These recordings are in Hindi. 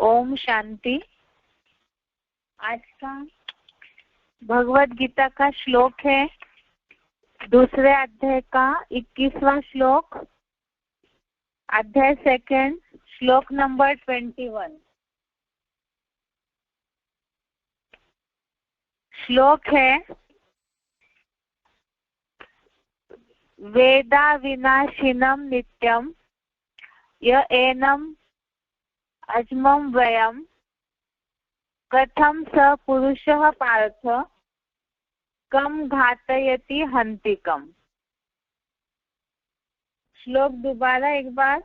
ओम शांति। आज का भगवत गीता का श्लोक है दूसरे अध्याय का 21वां श्लोक, अध्याय सेकंड, श्लोक नंबर 21। श्लोक है वेदा विनाशिनम नित्यम य एनम अजमम वयम कथम स पुरुषः पार्थ कम घातयति हंतिकम। श्लोक दोबारा एक बार।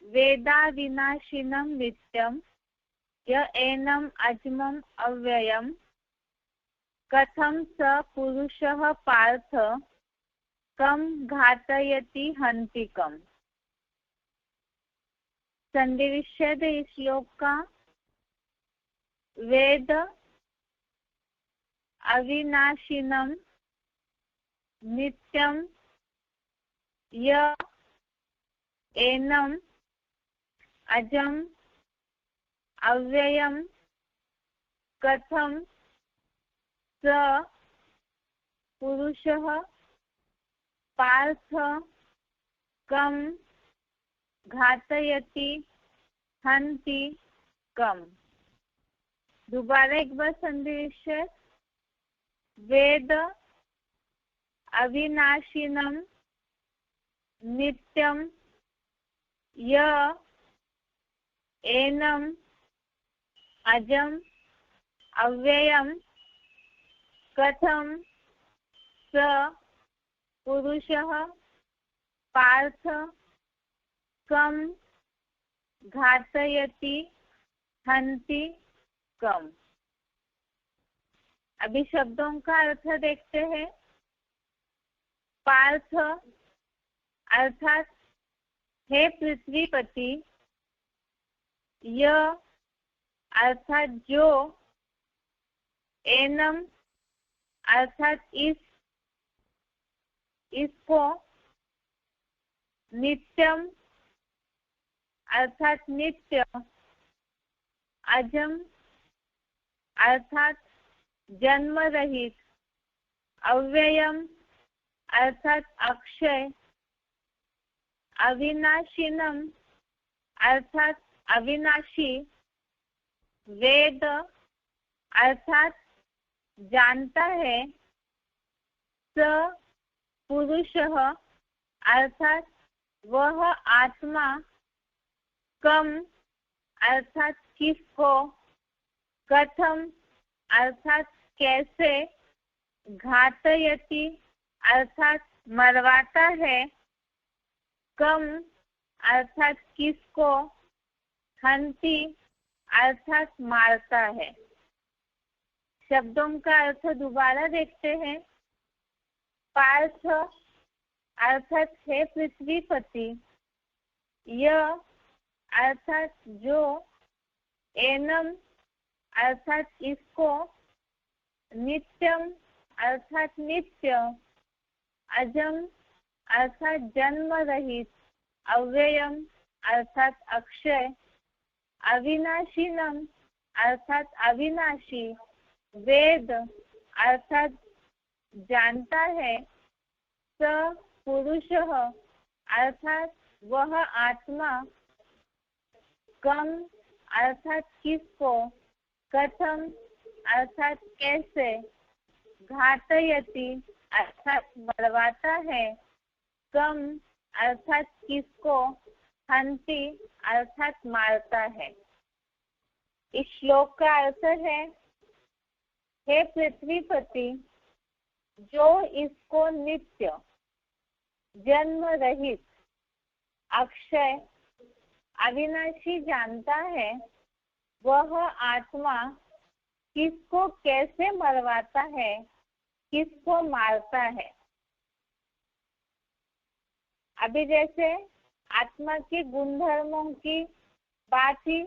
वेदा विनाशिनम नित्यम य एनम अजमम अव्ययम कथम स पुरुषः पार्थ कम घातयति हंतिकम। संधि विच्छेद इस श्लोक का। वेद अविनाशिनम नित्यम य एनम अजम अव्ययम कथम स पुरुषः पार्थ कम घातयति हंति कम। दोबारा एक बार संधि विच्छेद। वेद अविनाशिनम नित्यम य एनम अजम अव्ययम कथम स पुरुषः पार्थ कम घातयति हंति कम। अभी शब्दों का अर्थ देखते हैं। पार्थ अर्थात हे पृथ्वीपति, य अर्थात जो, एनम अर्थात इसको, नित्यम अर्थात नित्य, अजम अर्थात जन्म रहित, अव्ययम अर्थात अक्षय, अविनाशिनम अर्थात अविनाशी, वेद अर्थात जानता है, स पुरुषः अर्थात वह आत्मा, कम अर्थात किसको, कथम अर्थात कैसे, घातयति अर्थात मरवाता है, कम अर्थात किसको, हंति अर्थात मारता है। शब्दों का अर्थ दोबारा देखते हैं। पार्थ अर्थात है पृथ्वीपति, य अर्थात जो, एनम अर्थात इसको, नित्यम अर्थात नित्य, अजम अर्थात जन्म रहित, अव्ययम अर्थात अक्षय, अविनाशीनम अर्थात अविनाशी, वेद अर्थात जानता है, स पुरुषः अर्थात वह आत्मा, कम अर्थात किसको, कथम अर्थात कैसे, घातयति अर्थात मरवाता है, कम अर्थात किसको, हंति अर्थात मारता है। इस श्लोक का अर्थ है, हे पृथ्वीपति, जो इसको नित्य, जन्म रहित, अक्षय, अविनाशी जानता है, वह आत्मा किसको कैसे मरवाता है, किसको मारता है। अभी जैसे आत्मा के गुणधर्मों की बात ही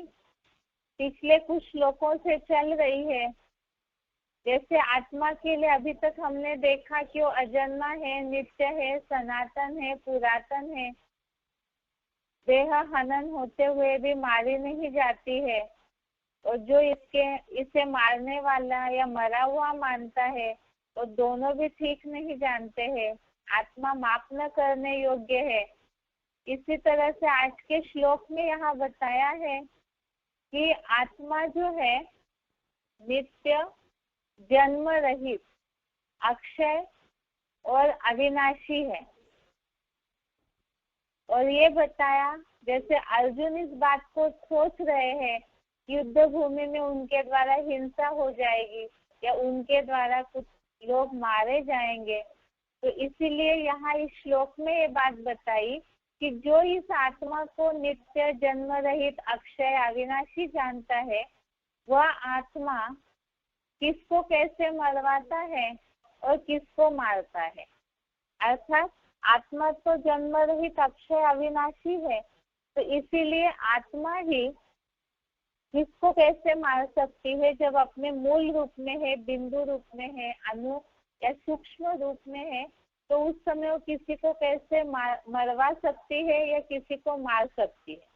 पिछले कुछ श्लोकों से चल रही है। जैसे आत्मा के लिए अभी तक हमने देखा कि वो अजन्मा है, नित्य है, सनातन है, पुरातन है। देह हनन होते हुए भी मारी नहीं जाती है, और जो इसे मारने वाला या मरा हुआ मानता है वो दोनों भी ठीक नहीं जानते हैं। आत्मा माप न करने योग्य है। इसी तरह से आज के श्लोक में यहाँ बताया है कि आत्मा जो है नित्य, जन्म रहित, अक्षय और अविनाशी है। और ये बताया जैसे अर्जुन इस बात को सोच रहे हैं युद्ध भूमि में उनके द्वारा हिंसा हो जाएगी या उनके द्वारा कुछ लोग मारे जाएंगे, तो इसीलिए यहाँ इस श्लोक में ये बात बताई कि जो इस आत्मा को नित्य, जन्म रहित, अक्षय, अविनाशी जानता है, वह आत्मा किसको कैसे मरवाता है और किसको मारता है। अर्थात आत्मा तो जन्म रहित, अक्षय, अविनाशी है, तो इसीलिए आत्मा ही किसको कैसे मार सकती है जब अपने मूल रूप में है, बिंदु रूप में है, अणु या सूक्ष्म रूप में है, तो उस समय वो किसी को कैसे मरवा सकती है या किसी को मार सकती है।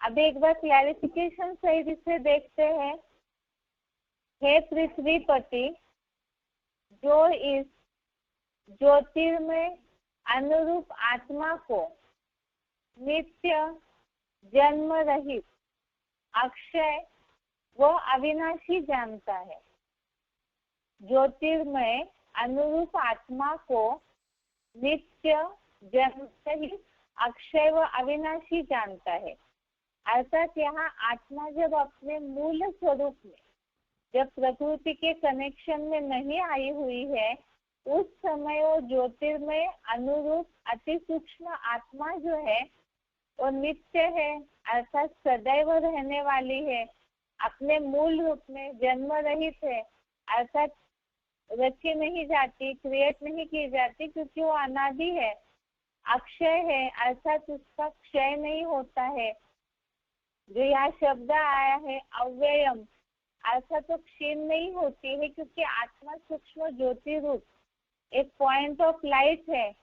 अब एक बार क्लैरिफिकेशन सही से देखते हैं। हे पृथ्वीपति, जो इस ज्योतिर्मय अनुरूप आत्मा को नित्य, जन्म रहित, अक्षय व अविनाशी जानता है। ज्योतिर्मय अनुरूप आत्मा को नित्य, जन्म रहित, अक्षय व अविनाशी जानता है। अर्थात यहाँ आत्मा जब अपने मूल स्वरूप में, जब प्रकृति के कनेक्शन में नहीं आई हुई है, उस समय वो ज्योतिर्मय अनुरूप अति सूक्ष्म आत्मा जो है वो नित्य है, अर्थात सदैव रहने वाली है, अपने मूल रूप में जन्म रहित है, अर्थात रची नहीं जाती, क्रिएट नहीं की जाती, क्योंकि वो अनादि है। अक्षय है, अर्थात उसका क्षय नहीं होता है। जो यहाँ शब्द आया है अव्ययम, अर्थात तो क्षीण नहीं होती है, क्योंकि आत्मा सूक्ष्म ज्योति रूप एक पॉइंट ऑफ लाइट है,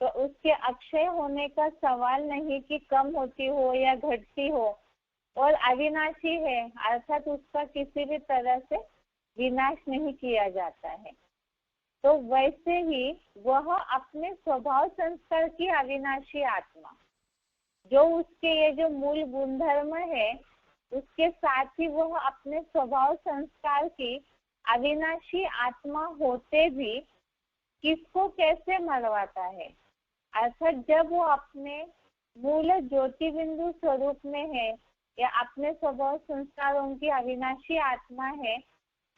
तो उसके अक्षय होने का सवाल नहीं कि कम होती हो या घटती हो। और अविनाशी है, अर्थात उसका किसी भी तरह से विनाश नहीं किया जाता है। तो वैसे ही वह अपने स्वभाव संस्कार की अविनाशी आत्मा, जो उसके ये जो मूल गुणधर्म है, उसके साथ ही वह अपने स्वभाव संस्कार की अविनाशी आत्मा होते भी किसको कैसे मरवाता है। अर्थात जब वो अपने मूल ज्योति बिंदु स्वरूप में है या अपने स्वभाव संस्कारों की अविनाशी आत्मा है,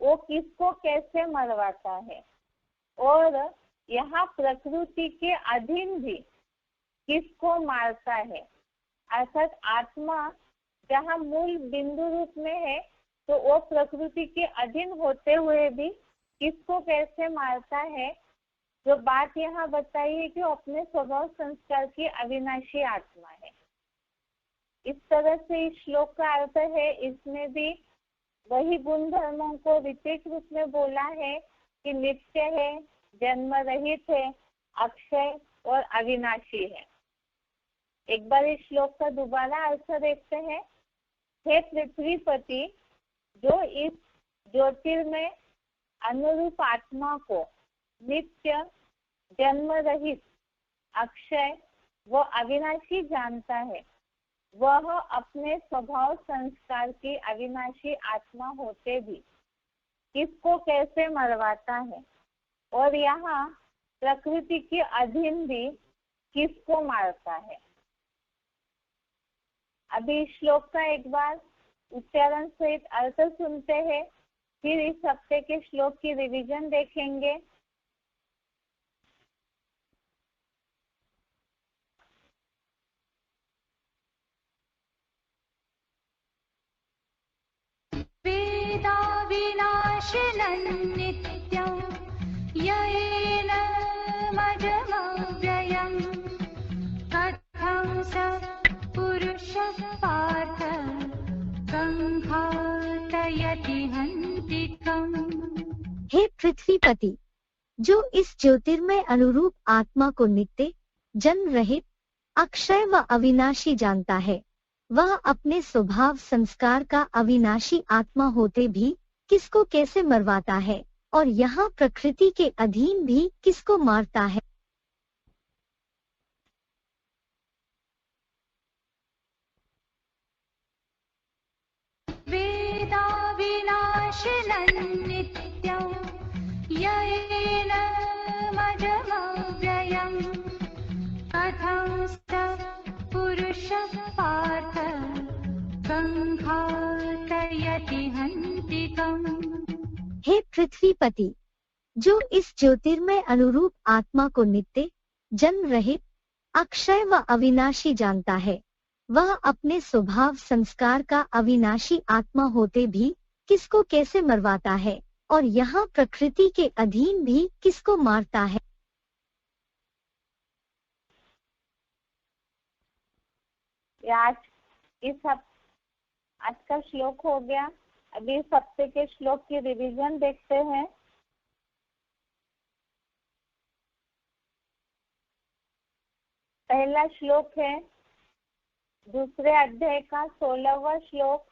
वो किसको कैसे मरवाता है। और यहाँ प्रकृति के अधीन भी किसको मारता है। अर्थात आत्मा जहाँ मूल बिंदु रूप में है, तो वो प्रकृति के अधीन होते हुए भी किसको कैसे मारता है। जो बात यहाँ बताई है कि वो अपने स्वभाव संस्कार की अविनाशी आत्मा है। इस तरह से इस श्लोक का अर्थ है, इसमें भी वही गुण धर्मों को विशेष रूप में बोला है कि नित्य है, जन्म रहित है, अक्षय और अविनाशी है। एक बार इस श्लोक का दोबारा अर्थ देखते हैं। हे पृथ्वीपति, जो इस ज्योतिर्मय अनुरूप आत्मा को नित्य, जन्म रहित, अक्षय व अविनाशी जानता है, वह अपने स्वभाव संस्कार की अविनाशी आत्मा होते भी किसको कैसे मरवाता है, और यहाँ प्रकृति के अधीन भी किसको मारता है। अभी इस श्लोक का एक बार उच्चारण सहित अर्थ सुनते हैं, फिर इस हफ्ते के श्लोक की रिवीजन देखेंगे। वेदा विनाशिनं नित्यं येन मजमव्ययम् कथं स पुरुषः पार्थ संघातयति हन्तिकम्। हे पृथ्वीपति, जो इस ज्योतिर्मय अनुरूप आत्मा को नित्य, जन्म रहित, अक्षय व अविनाशी जानता है, वह अपने स्वभाव संस्कार का अविनाशी आत्मा होते भी किसको कैसे मरवाता है और यहाँ प्रकृति के अधीन भी किसको मारता है। वेदाविनाशिनन्नित्यं येनमजमव्ययम् कथं स पुरुषः पार्थ संघातयति हन्तिकम्। हे पृथ्वीपति, जो इस ज्योतिर्मय अनुरूप आत्मा को नित्य, जन्म रहित, अक्षय व अविनाशी जानता है, वह अपने स्वभाव संस्कार का अविनाशी आत्मा होते भी किसको कैसे मरवाता है और यहाँ प्रकृति के अधीन भी किसको मारता है। आज का श्लोक हो गया। अभी इस हफ्ते के श्लोक की रिवीजन देखते हैं। पहला श्लोक है दूसरे अध्याय का 16वां श्लोक।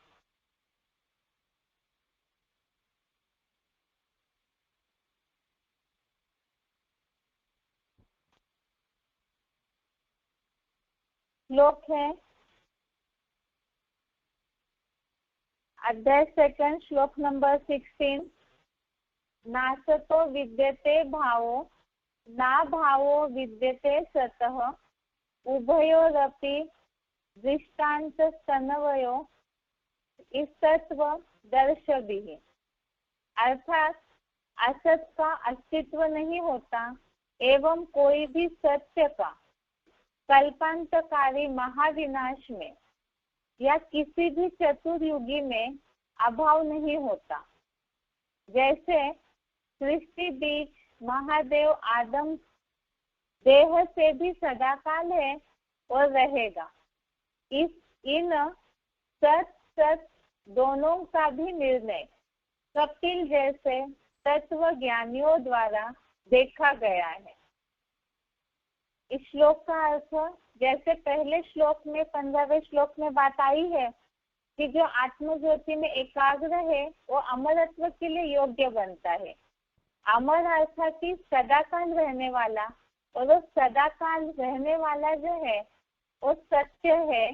श्लोक है अध्याय सेकंड श्लोक नंबर 16। नासतो विद्यते भावो ना भावो विद्यते सतः उभयोरपि दृष्टान्तस्तन्वयो इस्तत्व दर्शभिः। अर्थात असत का अस्तित्व नहीं होता एवं कोई भी सत्य का कल्पांतकारी महाविनाश में या किसी भी चतुर्युगी में अभाव नहीं होता। जैसे सृष्टि बीज महादेव आदम देह से भी सदाकाल है और रहेगा। इन सत दोनों का भी निर्णय कपिल जैसे तत्व ज्ञानियों द्वारा देखा गया है। इस श्लोक का अर्थ जैसे पहले श्लोक में 15वें श्लोक में बात आई है कि जो आत्म ज्योति में एकाग्र है वो अमरत्व के लिए योग्य बनता है। अमर अर्थात कि सदाकाल रहने वाला, और वो सदाकाल रहने वाला जो है वो सत्य है,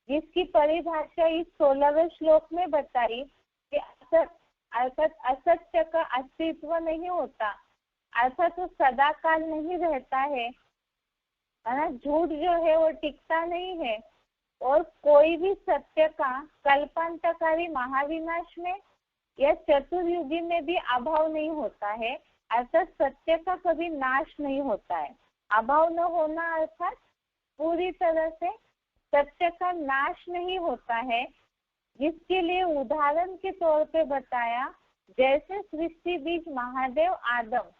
जिसकी परिभाषा इस 16वें श्लोक में बताई कि असत अर्थात असत्य का अस्तित्व नहीं होता, अर्थात वो सदाकाल नहीं रहता है, झूठ जो है वो टिकता नहीं है, और कोई भी सत्य का कल्पांतकारी महाविनाश में या चतुर्युगी में भी अभाव नहीं होता है। अर्थात सत्य का कभी नाश नहीं होता है। अभाव न होना अर्थात पूरी तरह से सत्य का नाश नहीं होता है, जिसके लिए उदाहरण के तौर पे बताया जैसे सृष्टि बीज महादेव आदम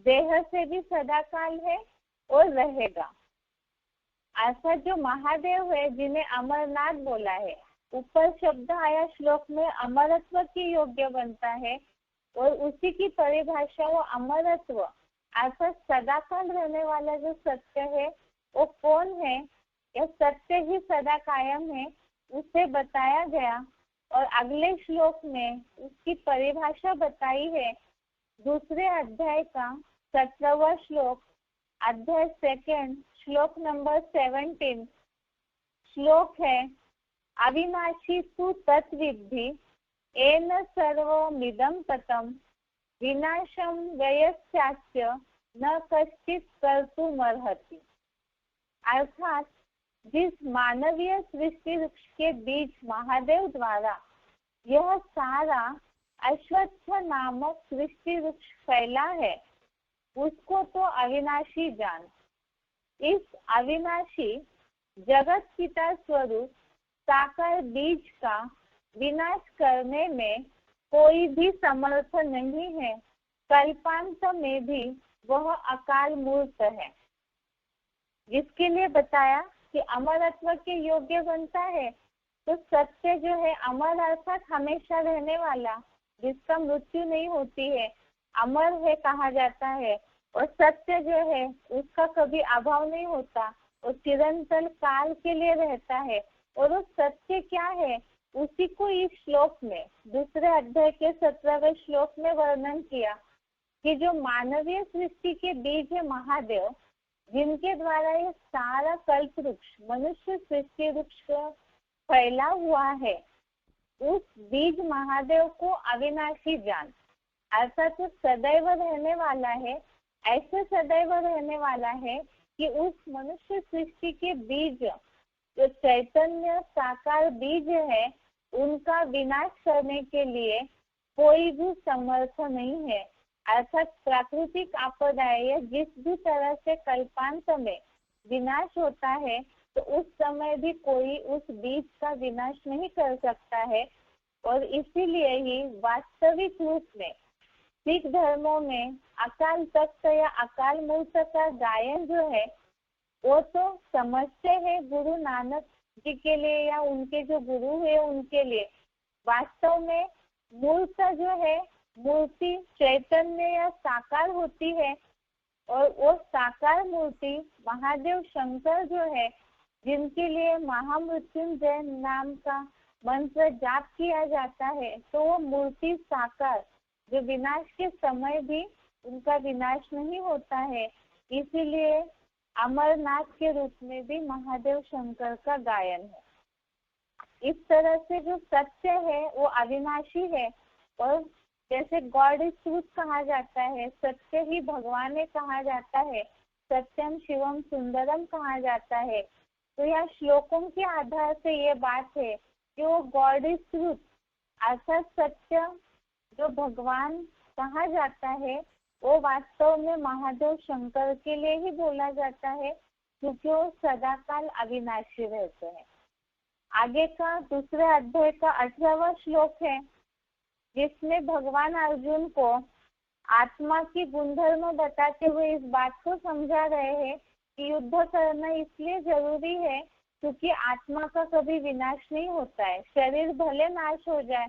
देह से भी सदाकाल है और रहेगा। ऐसा जो महादेव है जिन्हें अमरनाथ बोला है, ऊपर शब्द आया श्लोक में अमरत्व की योग्य बनता है, और उसी की परिभाषा वो अमरत्व अर्थात सदाकाल रहने वाला जो सत्य है वो कौन है, या सत्य ही सदा कायम है, उसे बताया गया। और अगले श्लोक में उसकी परिभाषा बताई है दूसरे अध्याय का 17वां श्लोक, अध्याय सेकंड श्लोक नंबर 17। श्लोक है अविनाशी तु तत्विद्धि येन सर्वमिदं ततं विनाशं व्ययस्यास्य न कश्चित् कर्तुमर्हति। अर्थात जिस मानवीय सृष्टि वृक्ष के बीच महादेव द्वारा यह सारा अश्वत्थ नामक सृष्टि वृक्ष फैला है, उसको तो अविनाशी जान। इस अविनाशी जगत पिता स्वरूप साकार बीज का विनाश करने में कोई भी समर्थ नहीं है। कल्पांत में भी वह अकाल मूर्त है, जिसके लिए बताया कि अमरत्व के योग्य बनता है। तो सत्य जो है अमर अर्थात हमेशा रहने वाला, जिसका मृत्यु नहीं होती है, अमर है कहा जाता है। और सत्य जो है उसका कभी अभाव नहीं होता, और चिरंतन काल के लिए रहता है। और वो सत्य क्या है उसी को इस श्लोक में दूसरे अध्याय के 17वें श्लोक में वर्णन किया कि जो मानवीय सृष्टि के बीज है महादेव, जिनके द्वारा ये सारा कल्प वृक्ष मनुष्य सृष्टि वृक्ष फैला हुआ है, उस बीज महादेव को अविनाशी जान, अर्थात तो सदैव रहने वाला है। ऐसे सदैव रहने वाला है कि उस मनुष्य सृष्टि के बीज जो चैतन्य साकार बीज है, उनका विनाश करने के लिए कोई भी समर्थ नहीं है। अर्थात प्राकृतिक आपदाएं या जिस भी तरह से कल्पांत में विनाश होता है, तो उस समय भी कोई उस बीज का विनाश नहीं कर सकता है। और इसीलिए ही वास्तविक रूप में सिख धर्मों में अकाल तख्त या अकाल मूर्त का गायन जो है वो तो समझते हैं गुरु नानक जी के लिए या उनके जो गुरु है उनके लिए। वास्तव में मूर्त जो है मूर्ति चैतन्य या साकार होती है, और वो साकार मूर्ति महादेव शंकर जो है, जिनके लिए महामृत्युंजय नाम का मंत्र जाप किया जाता है, तो वो मूर्ति साकार जो विनाश के समय भी उनका विनाश नहीं होता है। इसीलिए अमरनाथ के रूप में भी महादेव शंकर का गायन है। इस तरह से जो सत्य है वो अविनाशी है, और जैसे गॉड इज ट्रूथ कहा जाता है, सत्य ही भगवान ने कहा जाता है, सत्यम शिवम सुंदरम कहा जाता है। तो यह श्लोकों के आधार से ये बात है कि वो गॉड इज ट्रूथ अर्थात सत्य जो भगवान कहा जाता है, वो वास्तव में महादेव शंकर के लिए ही बोला जाता है, क्योंकि वो सदाकाल अविनाशी रहते हैं। आगे का दूसरे अध्याय का 18वां श्लोक है, जिसमें भगवान अर्जुन को आत्मा की गुणधर्म बताते हुए इस बात को समझा रहे हैं कि युद्ध करना इसलिए जरूरी है क्योंकि आत्मा का कभी विनाश नहीं होता है। शरीर भले नाश हो जाए,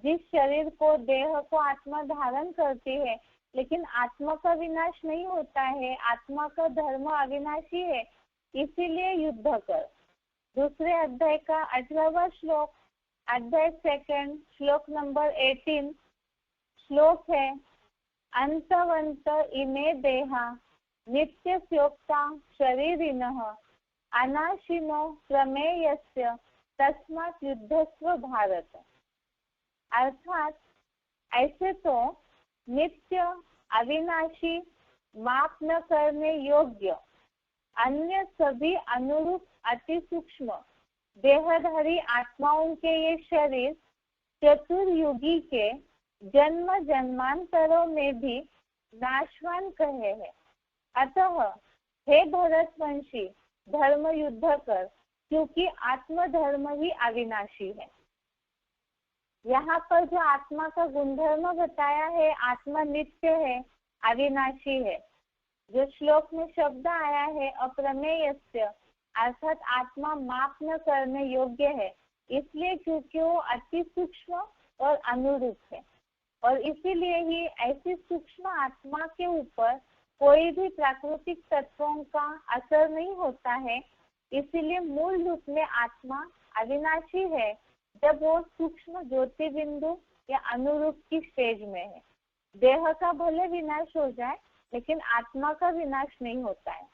जिस शरीर को देह को आत्मा धारण करती है, लेकिन आत्मा का विनाश नहीं होता है। आत्मा का धर्म अविनाशी है, इसीलिए युद्ध कर। दूसरे अध्याय का 18वां श्लोक, अध्याय 2 श्लोक नंबर 18 श्लोक है, अंतवंत इमे देहा नित्यस्योक्ता शरीरिणः अनाशिनो प्रमेयस्य तस्मात् युद्धस्व भारत। अर्थात ऐसे तो नित्य अविनाशी माप न करने योग्य अन्य सभी अनुरूप अति सूक्ष्म देहधारी आत्माओं के ये शरीर चतुर्युगी के जन्म जन्मांतरों में भी नाशवान कहे हैं। अतः हे भरतवंशी धर्म युद्ध कर, क्योंकि आत्मधर्म ही अविनाशी है। यहाँ पर जो आत्मा का गुणधर्म बताया है, आत्मा नित्य है, अविनाशी है। जो श्लोक में शब्द आया है अप्रमेयस्य, अर्थात आत्मा माप न करने योग्य है, इसलिए क्योंकि वो अति सूक्ष्म और अनुरूप है। और इसीलिए ही ऐसी सूक्ष्म आत्मा के ऊपर कोई भी प्राकृतिक तत्वों का असर नहीं होता है। इसीलिए मूल रूप में आत्मा अविनाशी है जब वो सूक्ष्म ज्योति बिंदु या अनुरूप की स्टेज में है। देह का भले विनाश हो जाए, लेकिन आत्मा का विनाश नहीं होता है।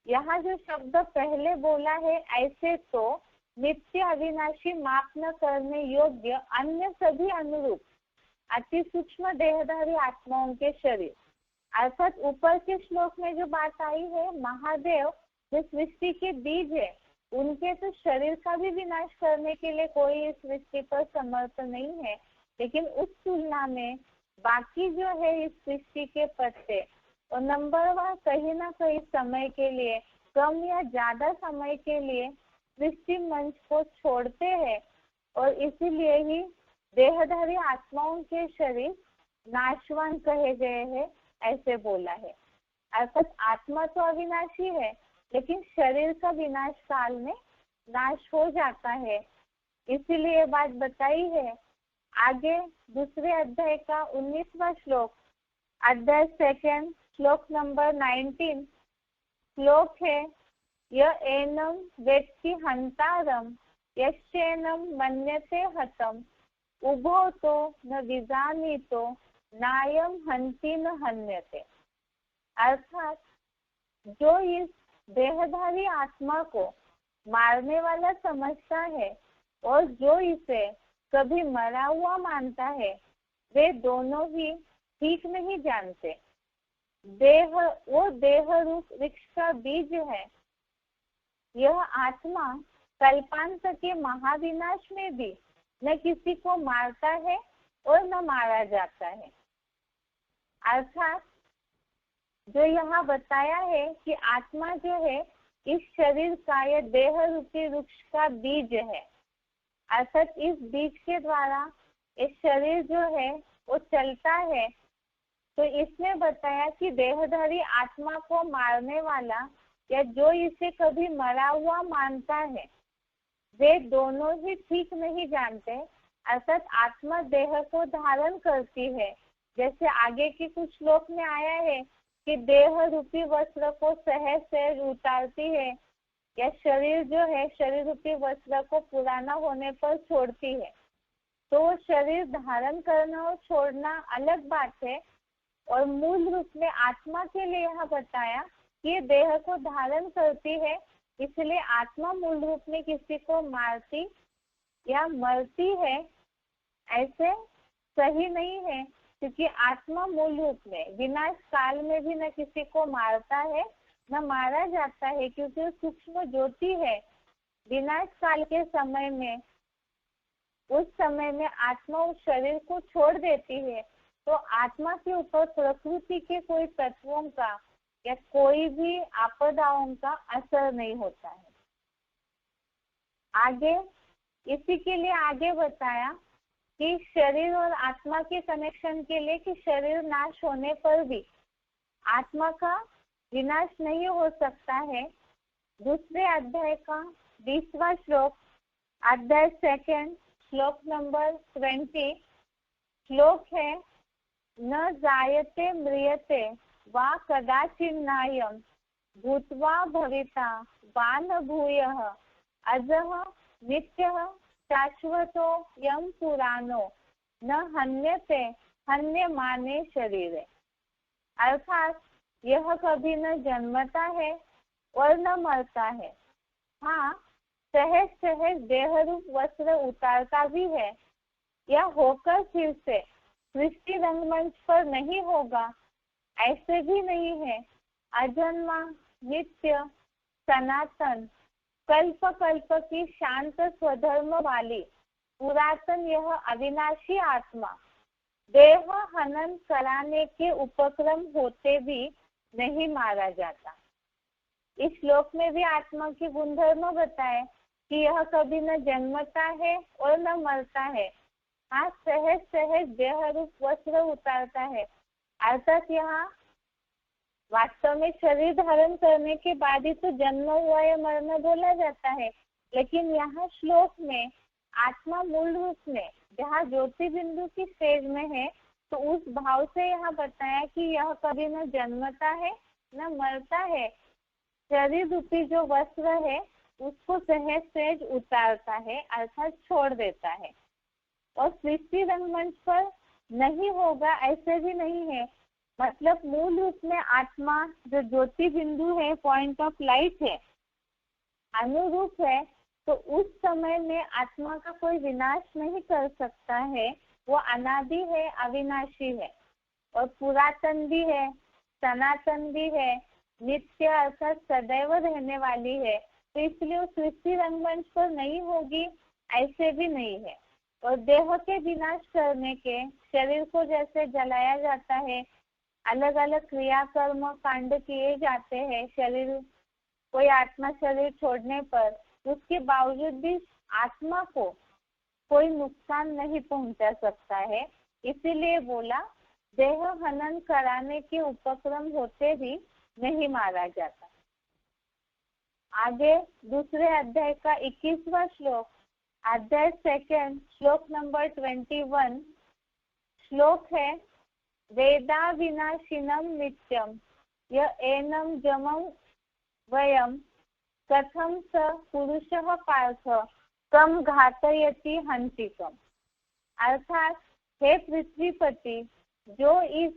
यहाँ जो शब्द पहले बोला है, ऐसे तो नित्य अविनाशी माप न करने योग्य अन्य सभी अनुरूप अति सूक्ष्म देहधारी आत्माओं के शरीर, अर्थात ऊपर के श्लोक में जो बात आई है, महादेव जो सृष्टि के बीज है, उनके तो शरीर का भी विनाश करने के लिए कोई इस सृष्टि पर समर्थ नहीं है। लेकिन उस तुलना में बाकी जो है इस सृष्टि के पत्ते और नंबरवार कहीं ना कहीं समय के लिए, कम या ज्यादा समय के लिए सृष्टि मंच को छोड़ते हैं, और इसीलिए ही देहधारी आत्माओं के शरीर नाशवान कहे गए हैं, ऐसे बोला है। अर्थात आत्मा तो अविनाशी है, लेकिन शरीर का विनाश काल में नाश हो जाता है, इसीलिए बात बताई है। आगे दूसरे अध्याय का 19वां श्लोक, अध्याय 2 श्लोक नंबर 19 श्लोक है, य एनं वेत्ति हन्तारं यश्चैनं मन्यते हतम् उभौ तो न विजानीतो नायं हन्ति न हन्यते। अर्थात जो इस देहधारी आत्मा को मारने वाला समझता है और जो इसे कभी मरा हुआ मानता है, वे दोनों ही ठीक नहीं जानते। देह वो देह रूप वृक्ष का बीज है। यह आत्मा कल्पांत के महाविनाश में भी न किसी को मारता है और न मारा जाता है। अर्थात जो यहाँ बताया है कि आत्मा जो है इस शरीर का, यह देह रूपी वृक्ष का बीज है। अर्थात इस बीज के द्वारा इस शरीर जो है वो चलता है। तो इसमें बताया कि देहधारी आत्मा को मारने वाला या जो इसे कभी मरा हुआ मानता है, वे दोनों ही ठीक नहीं जानते। अर्थात आत्मा देह को धारण करती है। जैसे आगे के कुछ श्लोक में आया है कि देह रूपी वस्त्र को सहज सहज उतारती है, या शरीर जो है शरीर रूपी वस्त्र को पुराना होने पर छोड़ती है। तो शरीर धारण करना और छोड़ना अलग बात है। और मूल रूप में आत्मा के लिए यह बताया कि ये देह को धारण करती है, इसलिए आत्मा मूल रूप में किसी को मारती या मरती है, ऐसे सही नहीं है। क्योंकि आत्मा मूल रूप में विनाश काल में भी न किसी को मारता है न मारा जाता है, क्योंकि वो सूक्ष्म ज्योति है। विनाश काल के समय में, उस समय में आत्मा उस शरीर को छोड़ देती है। तो आत्मा के ऊपर प्रकृति के कोई तत्वों का या कोई भी आपदाओं का असर नहीं होता है। आगे इसी के लिए आगे बताया कि शरीर और आत्मा के कनेक्शन के लिए कि शरीर नाश होने पर भी आत्मा का विनाश नहीं हो सकता है। दूसरे अध्याय का 20वां श्लोक, अध्याय 2 श्लोक नंबर 20 श्लोक है, न जायते म्रियते वा कदाचिन्नायं भूत्वा भविता वा न भूयः अजः नित्यः शाश्वतो यं पुराणो न हन्यते हन्यमाने शरीरे। अर्थात यह कभी न जन्मता है और न मरता है। हाँ, सहज सहज देह रूप वस्त्र उतारता भी है, या होकर फिर से सृष्टि रंगमंच पर नहीं होगा, ऐसे भी नहीं है। अजन्मा, नित्य, सनातन, कल्प कल्प की शांत स्वधर्म वाली पुरातन यह अविनाशी आत्मा देह हनन कराने के उपक्रम होते भी नहीं मारा जाता। इस श्लोक में भी आत्मा के गुणधर्म बताए कि यह कभी न जन्मता है और न मरता है। हाँ, सहज सहज देह रूप वस्त्र उतारता है। अर्थात यहाँ वास्तव में शरीर धारण करने के बाद ही तो जन्म हुआ या मरना बोला जाता है। लेकिन यहाँ श्लोक में आत्मा मूल रूप में जहाँ ज्योति बिंदु की स्टेज में है, तो उस भाव से यहाँ बताया कि यह कभी न जन्मता है न मरता है। शरीर रूपी जो वस्त्र है उसको सहज सहज उतारता है, अर्थात छोड़ देता है। और सृष्टि रंगमंच पर नहीं होगा ऐसे भी नहीं है। मतलब मूल रूप में आत्मा जो ज्योति बिंदु है, पॉइंट ऑफ लाइट है, अनुरूप है, तो उस समय में आत्मा का कोई विनाश नहीं कर सकता है। वो अनादि है, अविनाशी है और पुरातन भी है, सनातन भी है, नित्य अर्थात सदैव रहने वाली है। तो इसलिए वो सृष्टि रंगमंच पर नहीं होगी ऐसे भी नहीं है। और देह के विनाश करने के, शरीर को जैसे जलाया जाता है, अलग अलग क्रियाकर्म कांड किए जाते हैं शरीर, कोई आत्मा शरीर छोड़ने पर, उसके बावजूद भी आत्मा को कोई नुकसान नहीं पहुंचा सकता है। इसीलिए बोला देह हनन कराने के उपक्रम होते भी नहीं मारा जाता। आगे दूसरे अध्याय का 21वां श्लोक, अध्याय 2 श्लोक नंबर 21 श्लोक है, वेदा विनाशिनम नित्यम य एनम जमं वयम कथम स पुरुषः पार्थ कम घातयति हंतिकम। अर्थात हे पृथ्वीपति, जो इस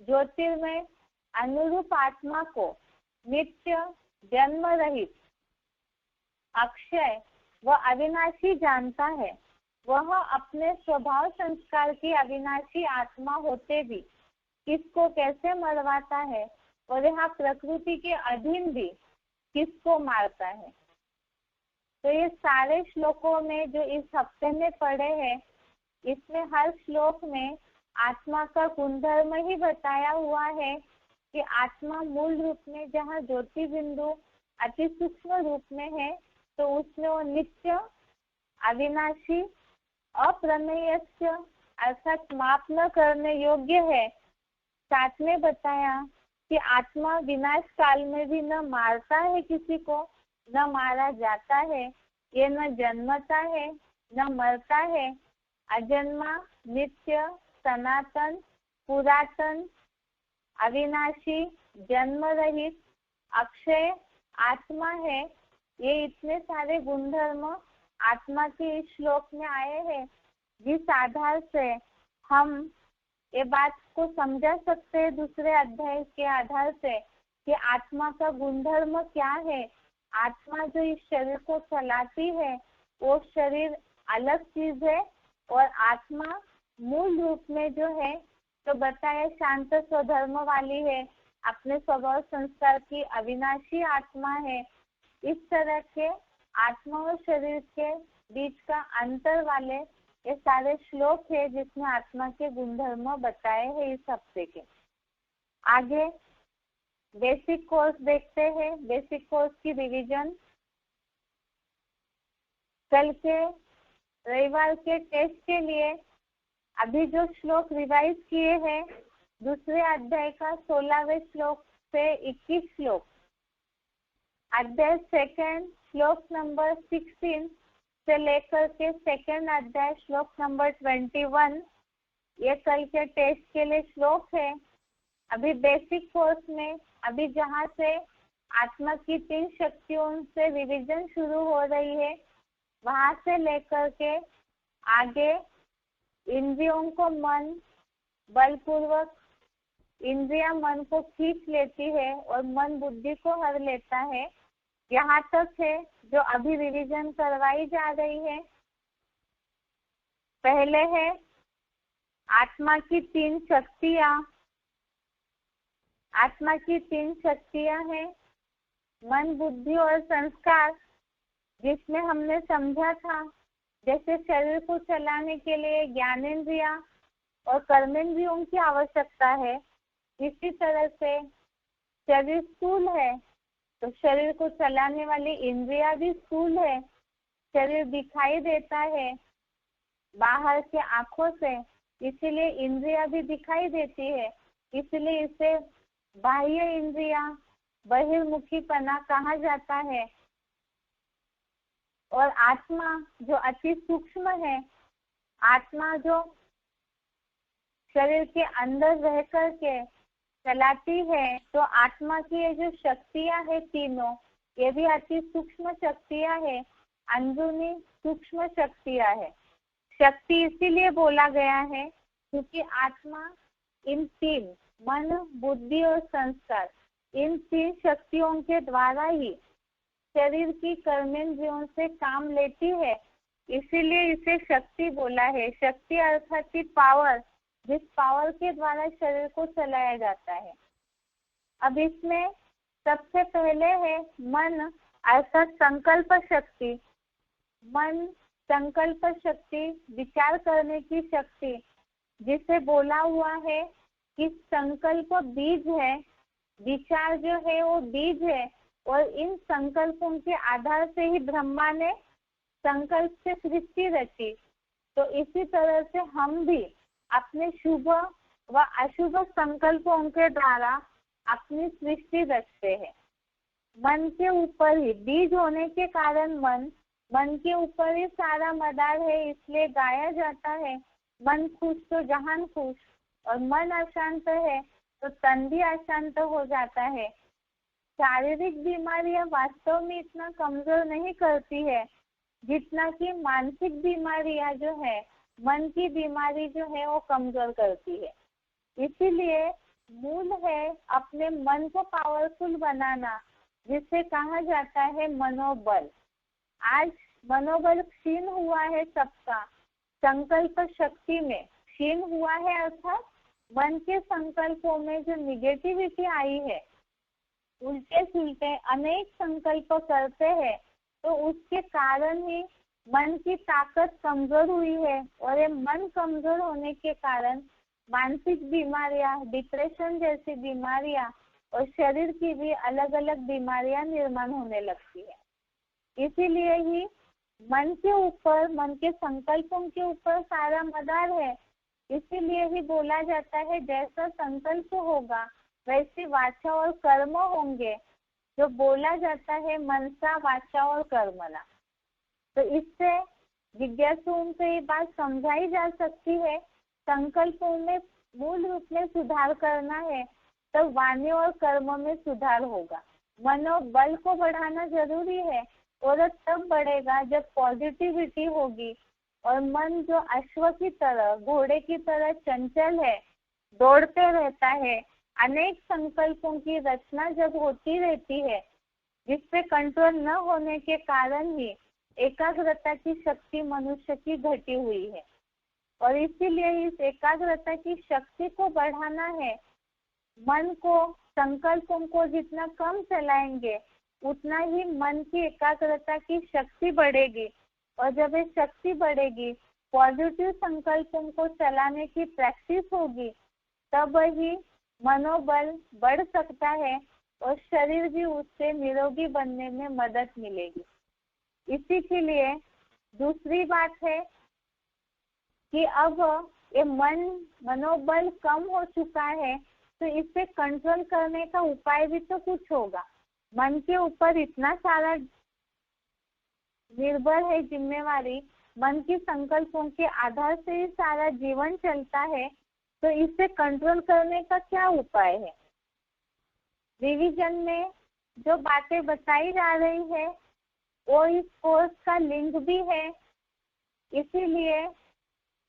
ज्योतिर्मय अनुरूप आत्मा को नित्य, जन्म रहित, अक्षय व अविनाशी जानता है, वह अपने स्वभाव संस्कार की अविनाशी आत्मा होते भी किसको कैसे मरवाता है और यहाँ प्रकृति के अधीन भी किसको मारता है। तो ये सारे श्लोकों में जो इस हफ्ते में पढ़े हैं, इसमें हर श्लोक में आत्मा का गुणधर्म ही बताया हुआ है कि आत्मा मूल रूप में जहाँ ज्योति बिंदु अति सूक्ष्म रूप में है, तो उसमें वो नित्य, अविनाशी, अप्रमेयस्य अर्थात माप न करने योग्य है। साथ में बताया कि आत्मा विनाश काल में भी न मारता है किसी को, न मारा जाता है, ये न जन्मता है न मरता है, अजन्मा, नित्य, सनातन, पुरातन, अविनाशी, जन्म रहित, अक्षय आत्मा है। ये इतने सारे गुणधर्म आत्मा के इस श्लोक में आए हैं, जिस आधार से हम ये बात को समझा सकते हैं दूसरे अध्याय के आधार से कि आत्मा का गुणधर्म क्या है। आत्मा जो इस शरीर को चलाती है वो शरीर अलग चीज है, और आत्मा मूल रूप में जो है तो बताया शांत स्वधर्म वाली है, अपने स्वभाव संस्कार की अविनाशी आत्मा है। इस तरह के आत्मा और शरीर के बीच का अंतर वाले ये सारे श्लोक है जिसमें आत्मा के गुणधर्म बताए हैं इस हफ्ते के। आगे बेसिक कोर्स देखते हैं। बेसिक कोर्स की रिवीजन कल के रविवार के टेस्ट के लिए अभी जो श्लोक रिवाइज किए हैं, दूसरे अध्याय का 16वें श्लोक से 21 श्लोक, अध्याय सेकंड श्लोक नंबर 16 से लेकर के सेकंड अध्याय श्लोक नंबर 21, ये कल के टेस्ट के लिए श्लोक है। अभी बेसिक कोर्स में अभी जहाँ से आत्मा की 3 शक्तियों से रिवीजन शुरू हो रही है, वहां से लेकर के आगे इंद्रियों को मन बलपूर्वक, इंद्रिया मन को खींच लेती है और मन बुद्धि को हर लेता है, यहाँ तक है जो अभी रिवीजन करवाई जा रही है। पहले है आत्मा की 3 शक्तियाँ। आत्मा की 3 शक्तियाँ हैं मन, बुद्धि और संस्कार, जिसमें हमने समझा था जैसे शरीर को चलाने के लिए ज्ञानेंद्रिया और कर्मेंद्रियों की आवश्यकता है, इसी तरह से शरीर स्थूल है तो शरीर को चलाने वाली इंद्रिया भी स्थूल है। शरीर दिखाई देता है बाहर के आंखों से, इसीलिए इंद्रिया भी दिखाई देती है, इसलिए इसे बाह्य इंद्रिया, बहिर्मुखीपना कहा जाता है। और आत्मा जो अति सूक्ष्म है, आत्मा जो शरीर के अंदर रह करके चलाती है, तो आत्मा की ये जो शक्तियां है तीनों, ये भी अति सूक्ष्म शक्तियां है, अंदरूनी सूक्ष्म शक्तियां है। शक्ति इसीलिए बोला गया है क्योंकि आत्मा इन 3 मन, बुद्धि और संस्कार, इन 3 शक्तियों के द्वारा ही शरीर की कर्मेंद्रियों से काम लेती है, इसीलिए इसे शक्ति बोला है। शक्ति अर्थात पावर, जिस पावर के द्वारा शरीर को चलाया जाता है। अब इसमें सबसे पहले है मन अर्थात संकल्प शक्ति। मन संकल्प शक्ति, विचार करने की शक्ति, जिसे बोला हुआ है कि संकल्प बीज है, विचार जो है वो बीज है, और इन संकल्पों के आधार से ही ब्रह्मा ने संकल्प से सृष्टि रची। तो इसी तरह से हम भी अपने शुभ व अशुभ संकल्पों के द्वारा अपनी सृष्टि रचते हैं। मन के ऊपर ही बीज होने के कारण मन के ऊपर ही सारा मदार है, इसलिए गाया जाता है मन खुश तो जहान खुश, और मन अशांत है तो तन भी अशांत हो जाता है। शारीरिक बीमारियां वास्तव में इतना कमजोर नहीं करती है जितना कि मानसिक बीमारियां जो है, मन की बीमारी जो है वो कमजोर करती है। इसीलिए मूल है अपने मन को पावरफुल बनाना, जिसे कहा जाता है मनोबल। आज मनोबल क्षीण हुआ है सबका, संकल्प शक्ति में क्षीण हुआ है, अर्थात मन के संकल्पों में जो निगेटिविटी आई है, उल्टे सुलटे अनेक संकल्प करते हैं, तो उसके कारण ही मन की ताकत कमजोर हुई है। और ये मन कमजोर होने के कारण मानसिक बीमारियां, डिप्रेशन जैसी बीमारियां और शरीर की भी अलग अलग बीमारियां निर्माण होने लगती है। इसीलिए ही मन के ऊपर, मन के संकल्पों के ऊपर सारा मदार है। इसीलिए ही बोला जाता है जैसा संकल्प होगा वैसी वाचा और कर्म होंगे। जो बोला जाता है मनसा वाचा और कर्मणा। तो इससे जिज्ञासुओं को ये बात समझाई जा सकती है, संकल्पों में मूल रूप में सुधार करना है तो वाणी और कर्म में सुधार होगा। मनोबल को बढ़ाना जरूरी है और तब बढ़ेगा जब पॉजिटिविटी होगी। और मन जो अश्व की तरह, घोड़े की तरह चंचल है, दौड़ते रहता है, अनेक संकल्पों की रचना जब होती रहती है, जिसपे कंट्रोल न होने के कारण ही एकाग्रता की शक्ति मनुष्य की घटी हुई है। और इसीलिए इस एकाग्रता की शक्ति को बढ़ाना है। मन को, संकल्पों को जितना कम चलाएंगे उतना ही मन की एकाग्रता की शक्ति बढ़ेगी। और जब ये शक्ति बढ़ेगी, पॉजिटिव संकल्पों को चलाने की प्रैक्टिस होगी, तब ही मनोबल बढ़ सकता है और शरीर भी उससे निरोगी बनने में मदद मिलेगी। इसी के लिए दूसरी बात है कि अब ये मनोबल कम हो चुका है, तो इसे कंट्रोल करने का उपाय भी तो कुछ होगा। मन के ऊपर इतना सारा निर्भर है जिम्मेवारी, मन की संकल्पों के आधार से ही सारा जीवन चलता है, तो इसे कंट्रोल करने का क्या उपाय है? रिवीजन में जो बातें बताई जा रही है वो इस कोर्स का लिंक भी है। इसीलिए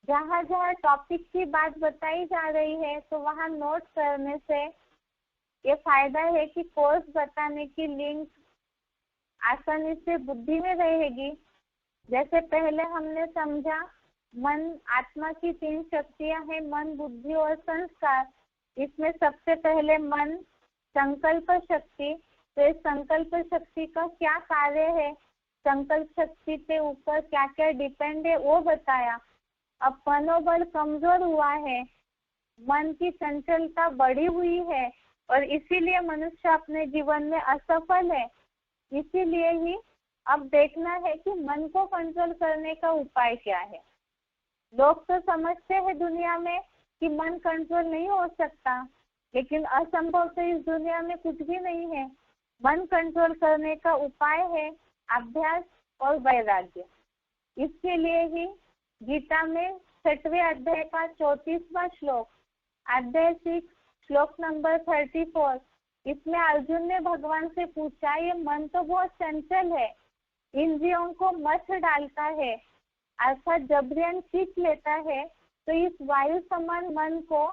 जहाँ जहाँ टॉपिक की बात बताई जा रही है तो वहाँ नोट करने से ये फायदा है कि कोर्स बताने की लिंक आसानी से बुद्धि में रहेगी। जैसे पहले हमने समझा, मन आत्मा की 3 शक्तियां हैं, मन, बुद्धि और संस्कार। इसमें सबसे पहले मन, संकल्प शक्ति। तो इस संकल्प शक्ति का क्या कार्य है, संकल्प शक्ति के ऊपर क्या क्या डिपेंड है वो बताया। अब मनोबल कमजोर हुआ है, मन की चंचलता बढ़ी हुई है और इसीलिए मनुष्य अपने जीवन में असफल है। इसीलिए ही अब देखना है कि मन को कंट्रोल करने का उपाय क्या है। लोग तो समझते हैं दुनिया में कि मन कंट्रोल नहीं हो सकता, लेकिन असंभव तो इस दुनिया में कुछ भी नहीं है। मन कंट्रोल करने का उपाय है अभ्यास और वैराग्य। इसके लिए ही गीता में 6वें अध्याय का 34वां श्लोक, अध्याय 6 श्लोक नंबर 34, इसमें अर्जुन ने भगवान से पूछा, ये मन तो बहुत चंचल है, इंद्रियों को मत डालता है, अर्थात जबरन खींच लेता है, तो इस वायु समान मन को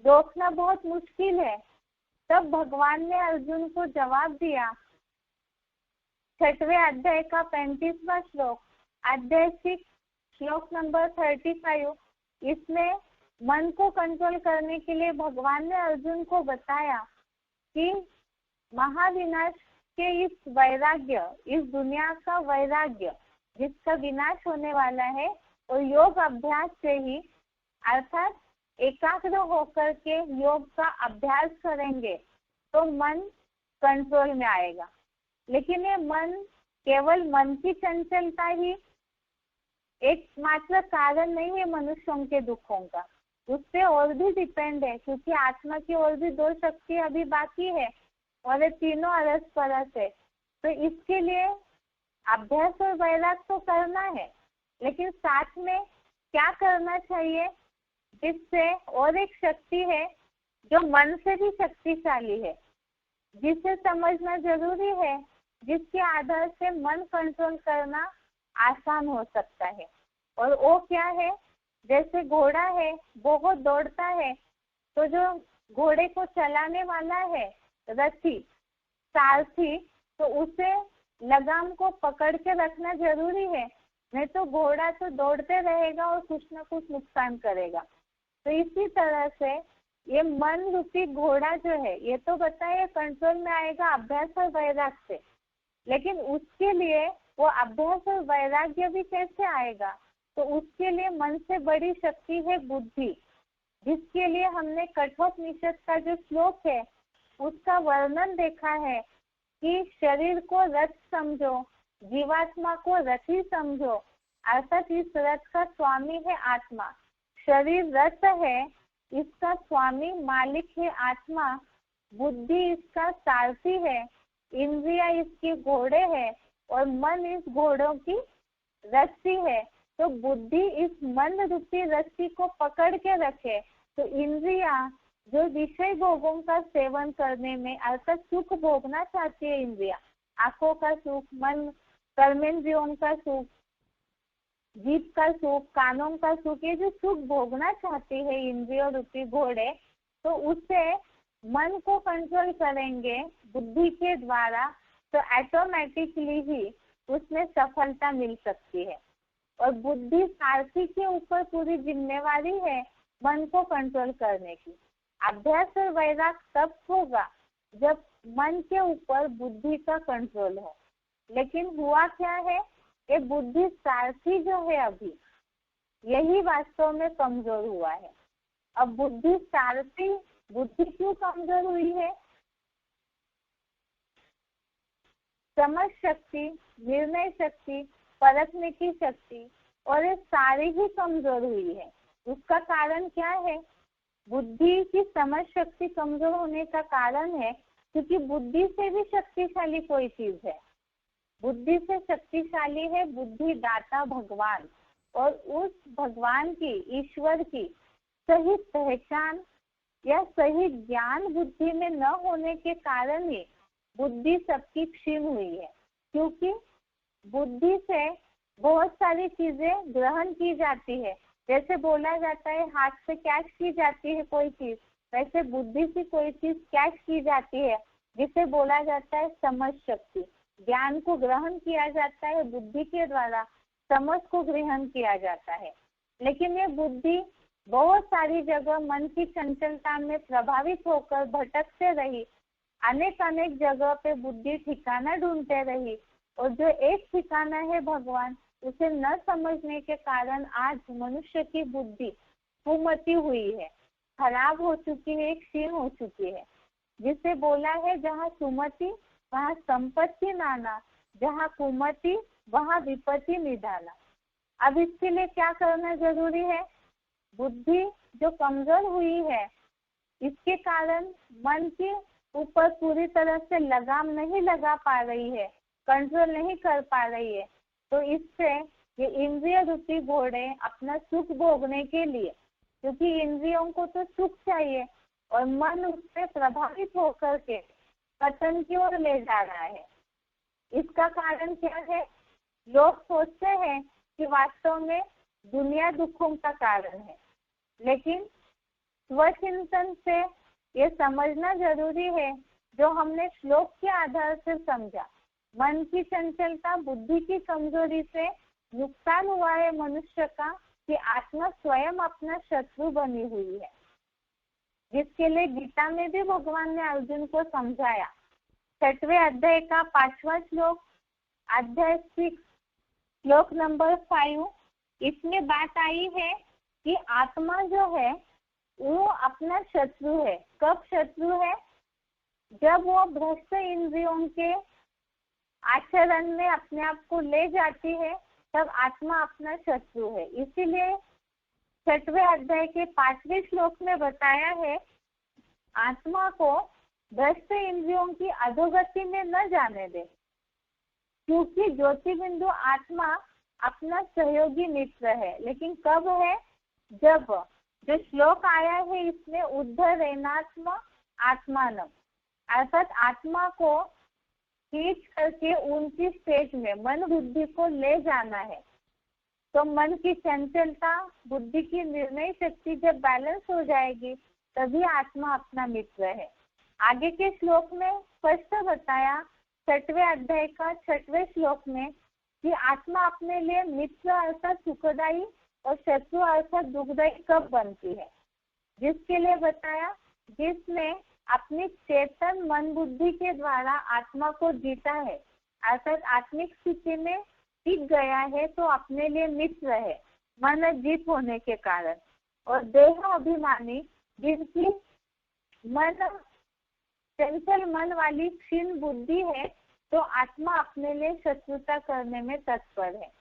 रोकना बहुत मुश्किल है। तब भगवान ने अर्जुन को जवाब दिया, 6वें अध्याय का 35वां श्लोक, अध्याय 6 श्लोक नंबर 35, इसमें मन को कंट्रोल करने के लिए भगवान ने अर्जुन को बताया कि महाविनाश के इस वैराग्य, इस दुनिया का वैराग्य जिसका विनाश होने वाला है, और योग अभ्यास से ही, अर्थात एकाग्र होकर के योग का अभ्यास करेंगे तो मन कंट्रोल में आएगा। लेकिन ये मन, केवल मन की चंचलता ही एकमात्र कारण नहीं है मनुष्यों के दुखों का, उससे और भी डिपेंड है, क्योंकि आत्मा की और भी 2 शक्ति अभी बाकी है और ये तीनों अरस परस है। तो इसके लिए अभ्यास और वैराग तो करना है, लेकिन साथ में क्या करना चाहिए, जिससे और एक शक्ति है जो मन से भी शक्तिशाली है, जिसे समझना जरूरी है, जिसके आधार से मन कंट्रोल करना आसान हो सकता है। और वो क्या है, जैसे घोड़ा है, बहुत दौड़ता है, तो जो घोड़े को चलाने वाला है, रथी, सारथी, तो उसे लगाम को पकड़ के रखना जरूरी है, नहीं तो घोड़ा तो दौड़ते रहेगा और कुछ न कुछ नुकसान करेगा। तो इसी तरह से ये मन रूपी घोड़ा जो है, ये तो बताइए कंट्रोल में आएगा अभ्यास और वैराग्य से, लेकिन उसके लिए वो अभ्यास और वैराग्य भी कैसे आएगा, तो उसके लिए मन से बड़ी शक्ति है बुद्धि, जिसके लिए हमने कठोपनिषद का जो श्लोक है उसका वर्णन देखा है कि शरीर को रथ समझो, जीवात्मा को रथी समझो, अर्थात इस रथ का स्वामी है आत्मा। शरीर रथ है, इसका स्वामी मालिक है आत्मा, बुद्धि इसका सारथी है, इंद्रिया इसके घोड़े है और मन इस घोड़ों की रस्सी है। तो बुद्धि इस मन रूपी रस्सी को पकड़ के रखे, तो इंद्रिया जो विषय भोगों का सेवन करने में अर्थात सुख भोगना चाहती है, इंद्रिया आंखों का सुख, मन कर्मेंद्रियों का सुख, जीभ का सुख, कानों का सुख, ये जो सुख भोगना चाहती है इंद्रियों रूपी घोड़े, तो उससे मन को कंट्रोल करेंगे बुद्धि के द्वारा, तो ऑटोमेटिकली ही उसमें सफलता मिल सकती है। और बुद्धि सारथी के ऊपर पूरी जिम्मेवारी है मन को कंट्रोल करने की। अभ्यास और वैराग्य तब होगा जब मन के ऊपर बुद्धि का कंट्रोल हो। लेकिन हुआ क्या है, ये बुद्धि सारथी जो है अभी यही वास्तव में कमजोर हुआ है। अब बुद्धि सारथी, बुद्धि क्यों कमजोर हुई है, समझ शक्ति, निर्णय शक्ति, परखने की शक्ति और ये सारी ही कमजोर हुई है। उसका कारण क्या है, बुद्धि की समझ शक्ति कमजोर होने का कारण है क्योंकि बुद्धि से भी शक्तिशाली कोई चीज है। बुद्धि से शक्तिशाली है बुद्धि दाता भगवान, और उस भगवान की, ईश्वर की सही पहचान या सही ज्ञान बुद्धि में न होने के कारण ही बुद्धि सबकी क्षीण हुई है। क्योंकि बुद्धि से बहुत सारी चीजें ग्रहण की जाती है, जैसे बोला जाता है हाथ से कैच की जाती है कोई चीज, वैसे बुद्धि से कोई चीज कैच की जाती है, जिसे बोला जाता है समझ शक्ति। ज्ञान को ग्रहण किया जाता है बुद्धि के द्वारा, समझ को ग्रहण किया जाता है। लेकिन ये बुद्धि बहुत सारी जगह मन की चंचलता में प्रभावित होकर भटकते रही, अनेक जगह पे बुद्धि ठिकाना ढूंढते रही, और जो एक ठिकाना है भगवान, उसे न समझने के कारण आज मनुष्य की बुद्धि कुमति हुई है, खराब हो चुकी है, क्षीण हो चुकी है। जिसे बोला है जहाँ सुमति वहाँ संपत्ति नाना, जहाँ कुमति वहाँ विपत्ति निधाना। अब इसके लिए क्या करना जरूरी है, बुद्धि जो कमजोर हुई है इसके कारण मन के ऊपर पूरी तरह से लगाम नहीं लगा पा रही है, कंट्रोल नहीं कर पा रही है, तो इससे ये इंद्रिय रूपी घोड़े अपना सुख भोगने के लिए, क्योंकि इंद्रियों को तो सुख चाहिए और मन उससे प्रभावित होकर के पतन की ओर ले जा रहा है। इसका कारण क्या है, लोग सोचते हैं कि वास्तव में दुनिया दुखों का कारण है, लेकिन स्वचिंतन से ये समझना जरूरी है जो हमने श्लोक के आधार से समझा। मन की चंचलता, बुद्धि की कमजोरी से नुकसान हुआ है मनुष्य का कि आत्मा स्वयं अपना शत्रु बनी हुई है, जिसके लिए गीता में भी भगवान ने अर्जुन को समझाया। 6वें अध्याय का 5वां श्लोक, अध्याय 6 श्लोक नंबर 5, इसमें बात आई है कि आत्मा जो है वो अपना शत्रु है। कब शत्रु है, जब वो भ्रष्ट इंद्रियों के आचरण में अपने आप को ले जाती है, तब आत्मा अपना शत्रु है। इसीलिए 6वें अध्याय के 5वें श्लोक में बताया है आत्मा को भ्रष्ट इंद्रियों की अधोगति में न जाने दे, क्योंकि ज्योति बिंदु आत्मा अपना सहयोगी मित्र है। लेकिन कब है, जब जो श्लोक आया है इसमें उद्धरेणात्म आत्मानम, अर्थात आत्मा को खींच करके उनकी स्टेज में मन बुद्धि को ले जाना है। तो मन की चंचलता, बुद्धि की निर्णय शक्ति जब बैलेंस हो जाएगी तभी आत्मा अपना मित्र है। आगे के श्लोक में स्पष्ट बताया 6वें अध्याय का 6वें श्लोक में कि आत्मा अपने लिए मित्र अर्थात सुखदायी और शत्रु अर्थात दुखदायी कब बनती है। जिसके लिए बताया जिसने अपनी चेतन मन बुद्धि के द्वारा आत्मा को जीता है अर्थात आत्मिक स्थिति में टिक गया है तो अपने लिए मित्र है मन जीत होने के कारण। और देह अभिमानी जिनकी मन चंचल मन वाली क्षीण बुद्धि है तो आत्मा अपने लिए शत्रुता करने में तत्पर है।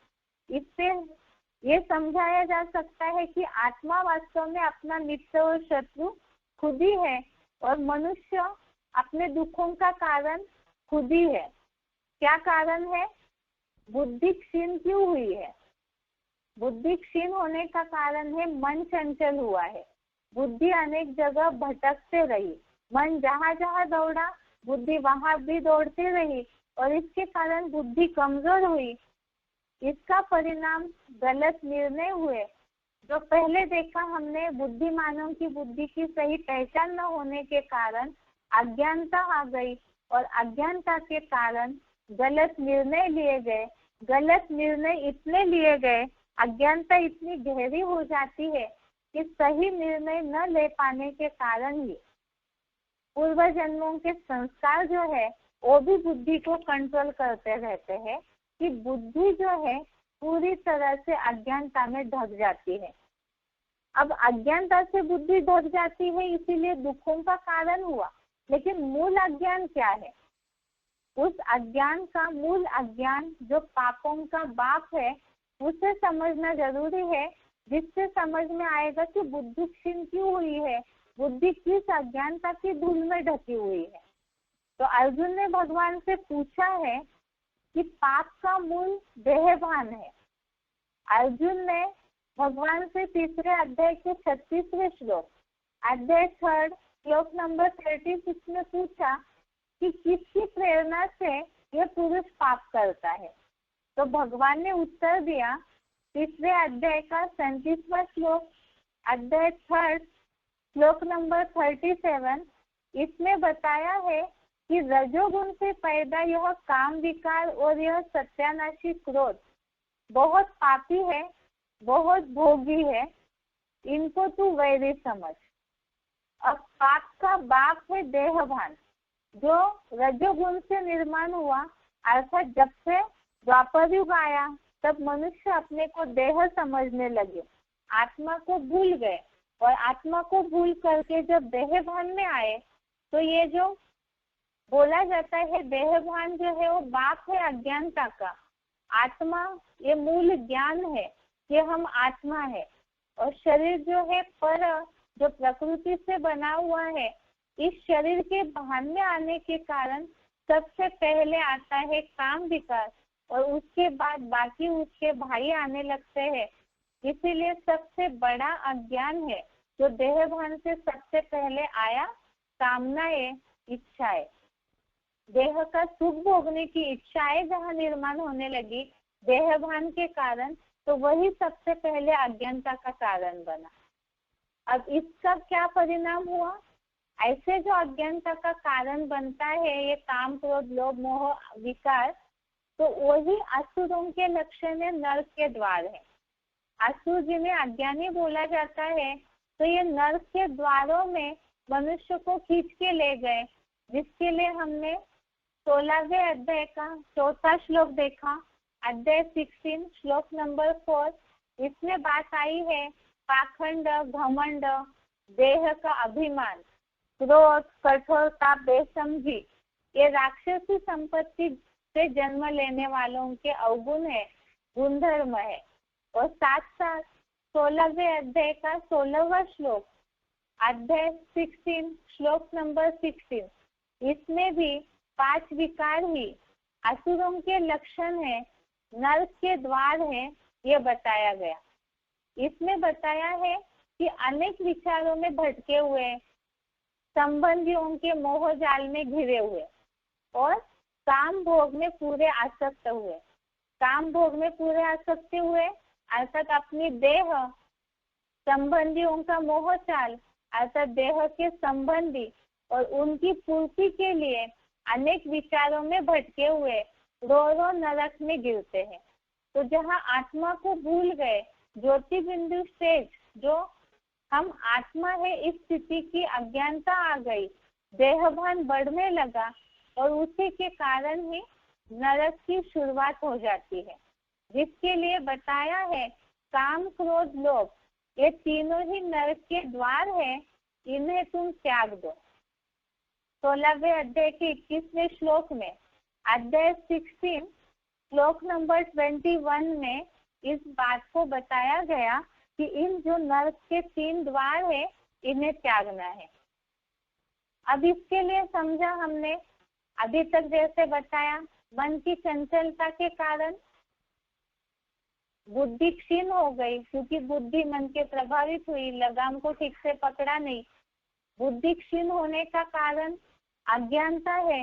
इससे ये समझाया जा सकता है कि आत्मा वास्तव में अपना मित्र और शत्रु खुद ही है और मनुष्य अपने दुखों का कारण खुद ही है। क्या कारण है? बुद्धि क्षीण क्यों हुई है? बुद्धि क्षीण होने का कारण है मन चंचल हुआ है। बुद्धि अनेक जगह भटकते रही, मन जहाँ जहाँ दौड़ा बुद्धि वहाँ भी दौड़ती रही और इसके कारण बुद्धि कमजोर हुई। इसका परिणाम गलत निर्णय हुए। जो पहले देखा हमने, बुद्धिमानों की बुद्धि की सही पहचान न होने के कारण अज्ञानता आ गई और अज्ञानता के कारण गलत निर्णय लिए गए। गलत निर्णय इतने लिए गए, अज्ञानता इतनी गहरी हो जाती है कि सही निर्णय न ले पाने के कारण ही पूर्व जन्मों के संस्कार जो है वो भी बुद्धि को कंट्रोल करते रहते हैं कि बुद्धि जो है पूरी तरह से अज्ञानता में ढक जाती है। अब अज्ञानता से बुद्धि ढक जाती है इसीलिए दुखों का कारण हुआ, लेकिन मूल अज्ञान क्या है? उस अज्ञान का मूल अज्ञान जो पापों का बाप है उसे समझना जरूरी है, जिससे समझ में आएगा कि बुद्धि क्षीण क्यों हुई है, बुद्धि किस अज्ञानता की धूल में ढकी हुई है। तो अर्जुन ने भगवान से पूछा है कि पाप का मूल देहभान है। अर्जुन ने भगवान से 3रे अध्याय के 36वें श्लोक अध्याय 3 श्लोक नंबर 36 में पूछा कि किसकी प्रेरणा से यह पुरुष पाप करता है। तो भगवान ने उत्तर दिया 3रे अध्याय का 37वां श्लोक अध्याय 3 श्लोक नंबर 37। इसमें बताया है कि रजोगुण से पैदा यह काम विकार और यह सत्यानाशी क्रोध बहुत पापी है, बहुत भोगी है, इनको तू वैरी समझ। अब पाप का बाप है देहभान, जो रजोगुण से निर्माण हुआ। अर्थात जब से द्वापर युग आया तब मनुष्य अपने को देह समझने लगे, आत्मा को भूल गए और आत्मा को भूल करके जब देहभान में आए तो ये जो बोला जाता है देहभान जो है वो बाप है अज्ञानता का। आत्मा ये मूल ज्ञान है कि हम आत्मा है और शरीर जो है पर जो प्रकृति से बना हुआ है, इस शरीर के भान में आने के कारण सबसे पहले आता है काम विकार और उसके बाद बाकी उसके भाई आने लगते हैं। इसीलिए सबसे बड़ा अज्ञान है जो देहभान से सबसे पहले आया, कामनाएं, इच्छाएं। देह का सुख भोगने की इच्छाएं जहाँ निर्माण होने लगी देहभान के कारण, तो वही सबसे पहले अज्ञानता का कारण बना। अब इसका क्या परिणाम हुआ? ऐसे जो अज्ञानता का कारण बनता है ये काम क्रोध लोभ मोह विकार, तो वही असुरों के लक्षण है, नर्क के द्वार है। असुर जिन्हें अज्ञानी बोला जाता है तो ये नर्क के द्वारों में मनुष्य को खींच के ले गए, जिसके लिए हमने 16वें अध्याय का 4था श्लोक देखा, अध्याय 16 श्लोक नंबर 4। इसमें बात आई है पाखंड, घमंड, देह का अभिमान, क्रोध, कठोरता, बेसमझी, ये राक्षसी संपत्ति से जन्म लेने वालों के अवगुण है, गुणधर्म है। और साथ साथ 16वें अध्याय का 16वां श्लोक अध्याय 16 श्लोक नंबर 16, इसमें भी 5 विकार ही असुरों के लक्षण है, नर्क के द्वार है, ये बताया गया। इसमें बताया है कि अनेक विचारों में भटके हुए संबंधियों के मोह जाल में घिरे हुए और काम भोग में पूरे आसक्त हुए। काम भोग में पूरे आसक्त हुए अर्थात अपनी देह, संबंधियों का मोह जाल अर्थात देह के संबंधी और उनकी पूर्ति के लिए अनेक विचारों में भटके हुए रो रो नरक में गिरते हैं। तो जहाँ आत्मा को भूल गए, ज्योति बिंदु स्टेज जो हम आत्मा है, इस स्थिति की अज्ञानता आ गई, देहभान बढ़ने लगा और उसी के कारण ही नरक की शुरुआत हो जाती है, जिसके लिए बताया है काम क्रोध लोभ ये तीनों ही नरक के द्वार है, इन्हें तुम त्याग दो। 16वें अध्याय के 21वें श्लोक में, अध्याय 16 श्लोक नंबर 21 में इस बात को बताया गया कि इन जो नरक के 3 द्वार है इन्हें त्यागना है। अब इसके लिए समझा हमने अभी तक जैसे बताया, मन की चंचलता के कारण बुद्धि क्षीण हो गई, क्योंकि बुद्धि मन के प्रभावित हुई, लगाम को ठीक से पकड़ा नहीं। बुद्धि क्षीण होने का कारण अज्ञानता है।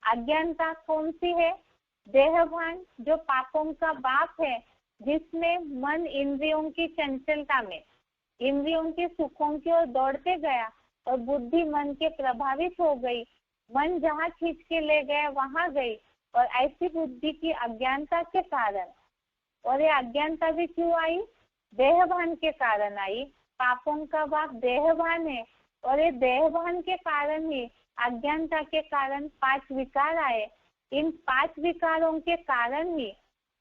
अज्ञानता कौन सी है? देहभान जो पापों का बाप है, जिसमें मन इंद्रियों की चंचलता में, इंद्रियों के सुखों की ओर दौड़ते गया और बुद्धि मन के प्रभावित हो गई। मन जहाँ खींच के ले गया वहां गई, और ऐसी बुद्धि की अज्ञानता के कारण, और ये अज्ञानता भी क्यों आई? देहभान के कारण आई। पापों का बाप देहभान है, और ये देहभान के कारण ही, अज्ञानता के कारण 5 विकार आए। इन 5 विकारों के कारण ही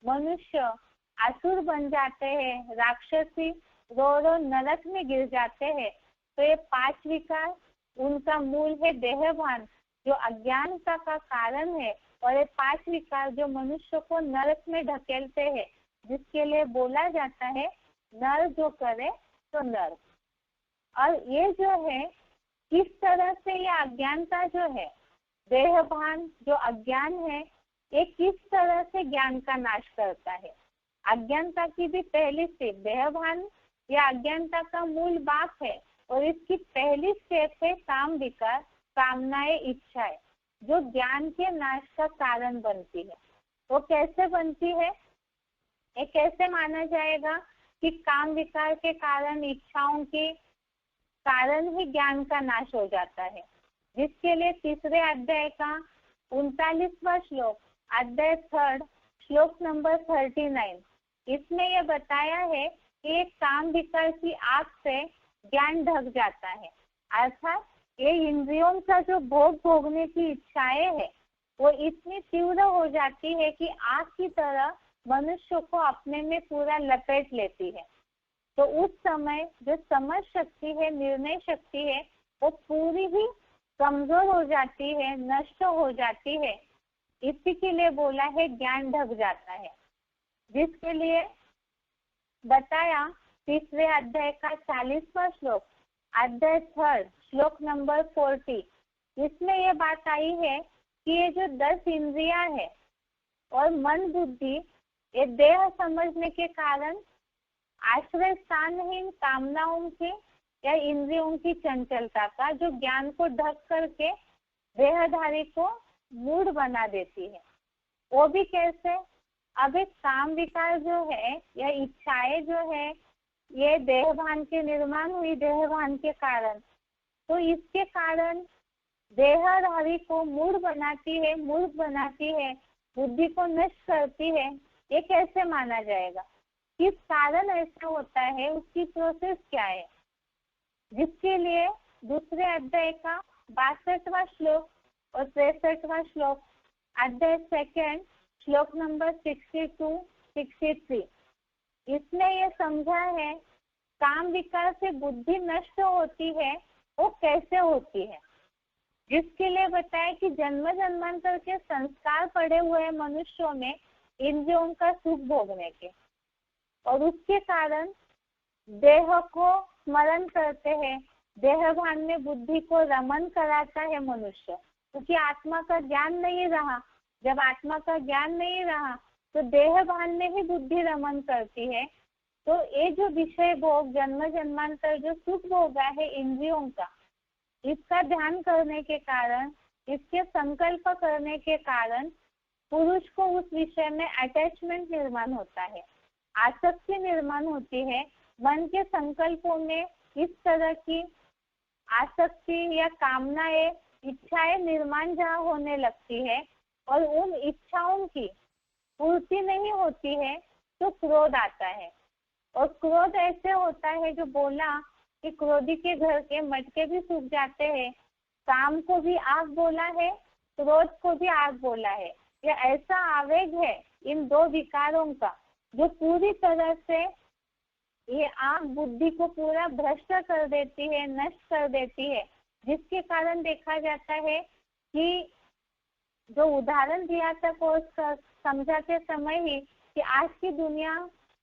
मनुष्य असुर बन जाते हैं, राक्षसी रो रो नरक में गिर जाते हैं। तो ये 5 विकार, उनका मूल है देहभान जो अज्ञानता का कारण है, और ये 5 विकार जो मनुष्य को नरक में ढकेलते हैं, जिसके लिए बोला जाता है नर जो करे तो नर। और ये जो है, किस तरह से ये अज्ञानता जो है, देहभान जो अज्ञान है, ये किस तरह से ज्ञान का नाश करता है। अज्ञानता की भी पहली स्टेप, देहभान या अज्ञानता का मूल बाप है, और इसकी पहली स्टेप है काम विकार, कामनाएं, इच्छाएं, जो ज्ञान के नाश का कारण बनती है। वो कैसे बनती है? ये कैसे माना जाएगा कि काम विकार के कारण, इच्छाओं के कारण ही ज्ञान का नाश हो जाता है? जिसके लिए तीसरे अध्याय का 39वां श्लोक, अध्याय 3 श्लोक नंबर 39, इसमें यह बताया है कि एक काम विकार की आग से ज्ञान ढक जाता है। अर्थात ये इंद्रियों का जो भोग भोगने की इच्छाएं है, वो इतनी तीव्र हो जाती है कि आग की तरह मनुष्य को अपने में पूरा लपेट लेती है। तो उस समय जो समझ शक्ति है, निर्णय शक्ति है, वो पूरी ही कमजोर हो जाती है, नष्ट हो जाती है। इसी के लिए बोला है ज्ञान ढक जाता है। जिसके लिए बताया तीसरे अध्याय का 40वां श्लोक, अध्याय 3 श्लोक नंबर 40, इसमें ये बात आई है कि ये जो 10 इंद्रियां है और मन बुद्धि, ये देह समझने के कारण आश्रय स्थानहीन कामनाओं के या इंद्रियों की चंचलता का, जो ज्ञान को ढक करके देहधारी को मूढ़ बना देती है। वो भी कैसे? अब एक काम विकार जो है या इच्छाएं जो है, ये देहभान के निर्माण हुई, देहभान के कारण, तो इसके कारण देहधारी को मूढ़ बनाती है, मूर्ख बनाती है, बुद्धि को नष्ट करती है। ये कैसे माना जाएगा? किस कारण ऐसा होता है, उसकी प्रोसेस क्या है? जिसके लिए दूसरे अध्याय का 62वां श्लोक और 63वां श्लोक, अध्याय 2 श्लोक नंबर 62-63, इसमें ये समझा है काम विकार से बुद्धि नष्ट होती है, वो कैसे होती है। जिसके लिए बताया कि जन्म जन्मांतर के संस्कार पड़े हुए हैं मनुष्यों में इंद्रियों का सुख भोगने के, और उसके कारण देह को स्मरण करते हैं, देहभान में बुद्धि को रमन कराता है मनुष्य, क्योंकि आत्मा का ज्ञान नहीं रहा। जब आत्मा का ज्ञान नहीं रहा तो देहभान में ही बुद्धि रमन करती है। तो ये जो विषय भोग, जन्म जन्मांतर जो सुख भोगा है इंद्रियों का, इसका ध्यान करने के कारण, इसके संकल्प करने के कारण पुरुष को उस विषय में अटैचमेंट निर्माण होता है, आसक्ति निर्माण होती है। मन के संकल्पों में इस तरह की आसक्ति या कामनाएं, इच्छाएं निर्माण जहाँ होने लगती है और उन इच्छाओं की पूर्ति नहीं होती है तो क्रोध आता है। और क्रोध ऐसे होता है, जो बोला कि क्रोधी के घर के मटके भी सूख जाते हैं। काम को भी आग बोला है, क्रोध को भी आग बोला है। यह ऐसा आवेग है इन दो विकारों का, जो पूरी तरह से ये आग बुद्धि को पूरा भ्रष्ट कर देती है, नष्ट कर देती है। जिसके कारण देखा जाता है कि जो उदाहरण दिया था कोर्स समझाते समय ही, कि आज की दुनिया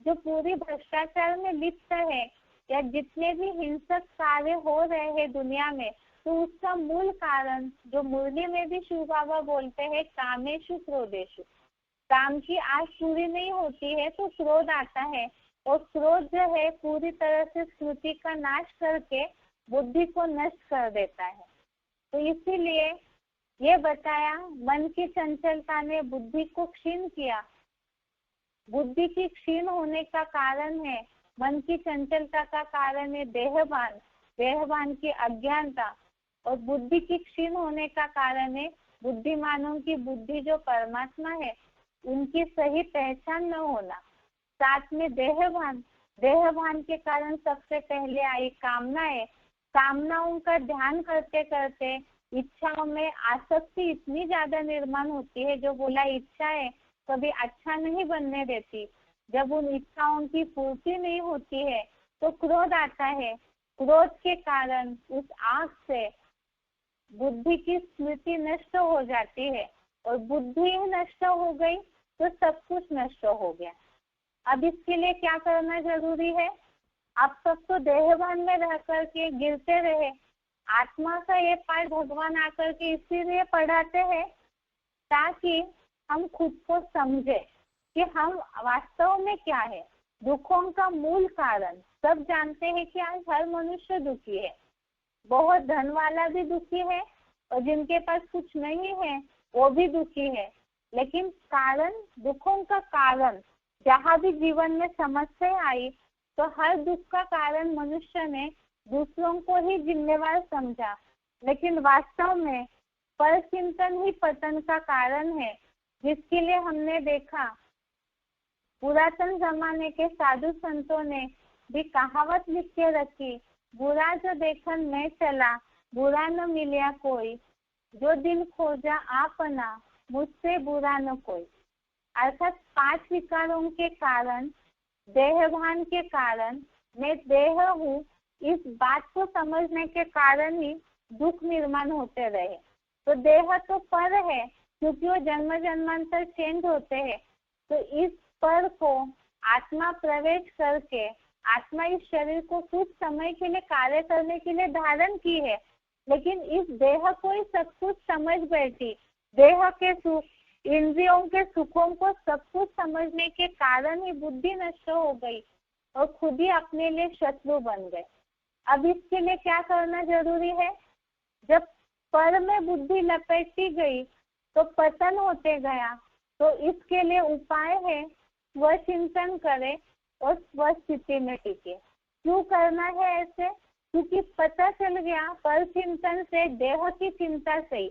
जो पूरी भ्रष्टाचार में लिप्त है, या जितने भी हिंसक कार्य हो रहे हैं दुनिया में, तो उसका मूल कारण, जो मुरली में भी शिव बाबा बोलते हैं, कामेशु क्रोधेशु। काम की आस पूरी नहीं होती है तो क्रोध आता है, और क्रोध जो है पूरी तरह से स्मृति का नाश करके बुद्धि को नष्ट कर देता है। तो इसीलिए ये बताया, मन की चंचलता ने बुद्धि को क्षीण किया। बुद्धि की क्षीण होने का कारण है, मन की चंचलता का कारण है देहभान, देहभान की अज्ञानता, और बुद्धि की क्षीण होने का कारण है बुद्धिमानों की बुद्धि जो परमात्मा है उनकी सही पहचान न होना। साथ में देहभान, देहभान के कारण सबसे पहले आई कामनाएं। कामनाओं का ध्यान करते करते इच्छाओं में आसक्ति इतनी ज्यादा निर्माण होती है, जो बोला इच्छाएं कभी अच्छा नहीं बनने देती। जब उन इच्छाओं की पूर्ति नहीं होती है तो क्रोध आता है। क्रोध के कारण उस आग से बुद्धि की स्मृति नष्ट हो जाती है, और बुद्धि नष्ट हो गई तो सब कुछ नष्ट हो गया। अब इसके लिए क्या करना जरूरी है? आप सब तो देहभान में रह करके गिरते रहे। आत्मा का ये पाठ भगवान आकर के इसीलिए पढ़ाते हैं ताकि हम खुद को समझे कि हम वास्तव में क्या है। दुखों का मूल कारण सब जानते हैं कि आज हर मनुष्य दुखी है। बहुत धन वाला भी दुखी है और जिनके पास कुछ नहीं है वो भी दुखी है। लेकिन कारण, दुखों का कारण, जहाँ भी जीवन में समस्या आई तो हर दुख का कारण मनुष्य ने दूसरों को ही जिम्मेवार समझा। लेकिन वास्तव में पर चिंतन ही पतन का कारण है, जिसके लिए हमने देखा पुरातन जमाने के साधु संतों ने भी कहावत लिख के रखी, बुरा जो देखन मैं चला, बुरा न मिलिया कोई, जो दिल खोजा आपना, मुझसे बुरा न कोई। अर्थात 5 विकारों के कारण, देहभान के कारण, मैं देह हूँ, इस बात को समझने के कारण ही दुख निर्माण होते रहे। तो देह तो पर है, क्योंकि वो जन्म जन्मांतर चेंज होते हैं। तो इस पर को आत्मा प्रवेश करके, आत्मा इस शरीर को कुछ समय के लिए कार्य करने के लिए धारण की है, लेकिन इस देह को ही सब कुछ समझ बैठी। देह के सुख, इंद्रियों के सुखों को सब कुछ समझने के कारण ही बुद्धि नष्ट हो गई और खुद ही अपने लिए शत्रु बन गए। अब इसके लिए क्या करना जरूरी है? जब पर में बुद्धि लपेटी गई तो पतन होते गया। तो इसके लिए उपाय है स्वचिंतन करे और स्वस्थिति में टिके। क्यों करना है ऐसे? क्योंकि पता चल गया पर चिंतन से, देह की चिंता से ही,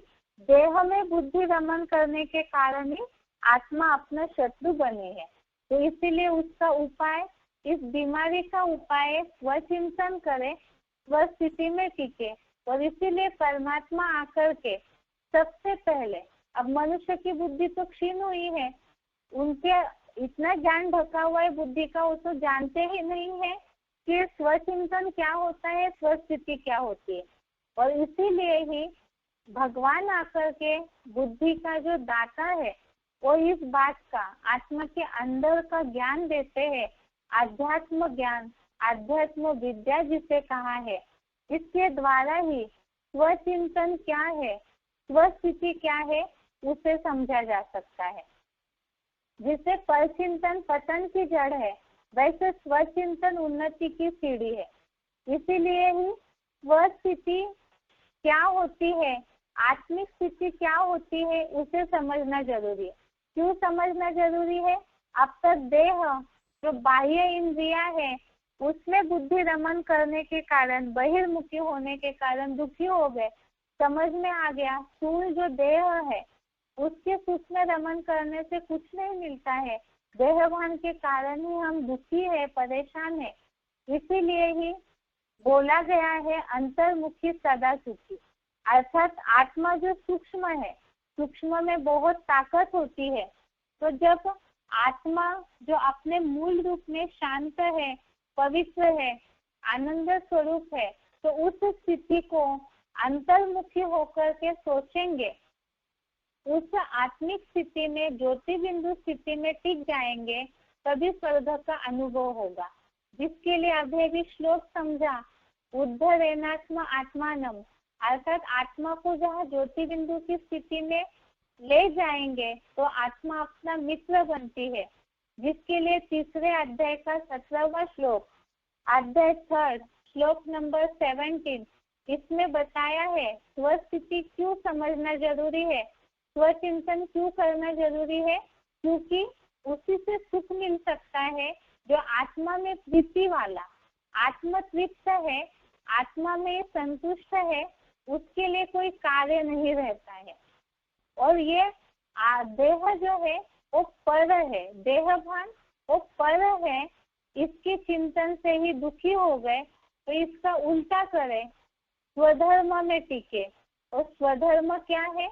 देह में बुद्धि रमन करने के कारण ही आत्मा अपना शत्रु बनी है। तो इसीलिए उसका उपाय, इस बीमारी का उपाय स्वचिंतन करे, स्वस्थिति में टिके। और इसीलिए परमात्मा आकर के सबसे पहले, अब मनुष्य की बुद्धि तो क्षीण हुई है, उनके इतना ज्ञान ढका हुआ है बुद्धि का, वो तो जानते ही नहीं है कि स्वचिंतन क्या होता है, स्वस्थिति क्या होती है। और इसीलिए ही भगवान आकर के बुद्धि का जो दाता है वो इस बात का, आत्मा के अंदर का ज्ञान देते हैं। आध्यात्म ज्ञान, आध्यात्म विद्या जिसे कहा है, इसके द्वारा ही स्वचिंतन क्या है, स्वस्थिति क्या है, उसे समझा जा सकता है। जिसे परचिंतन पतन की जड़ है, वैसे स्वचिंतन उन्नति की सीढ़ी है। इसीलिए ही स्वस्थिति क्या होती है, आत्मिक स्थिति क्या होती है, उसे समझना जरूरी है। क्यों समझना जरूरी है? अब तक देह जो बाह्य इंद्रिया है उसमें बुद्धि रमन करने के कारण, बहिर्मुखी होने के कारण दुखी हो गए। समझ में आ गया स्थूल जो देह है उसके सुख में रमन करने से कुछ नहीं मिलता है, देहभान के कारण ही हम दुखी है, परेशान है। इसीलिए ही बोला गया है अंतर्मुखी सदा सुखी, अर्थात आत्मा जो सूक्ष्म है, सूक्ष्म में बहुत ताकत होती है। तो जब आत्मा जो अपने मूल रूप में शांत है, पवित्र है, आनंद स्वरूप है, तो उस स्थिति को अंतर्मुखी होकर के सोचेंगे, उस आत्मिक स्थिति में, ज्योति बिंदु स्थिति में टिक जाएंगे, तभी स्वर्ग का अनुभव होगा। जिसके लिए अभी भी श्लोक समझा, उद्धरेणात्म आत्मानम, अर्थात आत्मा को जहाँ ज्योति बिंदु की स्थिति में ले जाएंगे तो आत्मा अपना मित्र बनती है। जिसके लिए तीसरे अध्याय का 17वां श्लोक, अध्याय 3 श्लोक नंबर 17, इसमें बताया है स्वस्थिति क्यों समझना जरूरी है, स्वचिंतन क्यों करना जरूरी है, क्योंकि उसी से सुख मिल सकता है जो आत्मा में प्रीति वाला, आत्म तृप्त है, आत्मा में संतुष्ट है, उसके लिए कोई कार्य नहीं रहता है। और ये देह जो है वो पर है, देहभान वो पर है, इसके चिंतन से ही दुखी हो गए। तो इसका उल्टा करें, स्वधर्म में टिके। और स्वधर्म क्या है?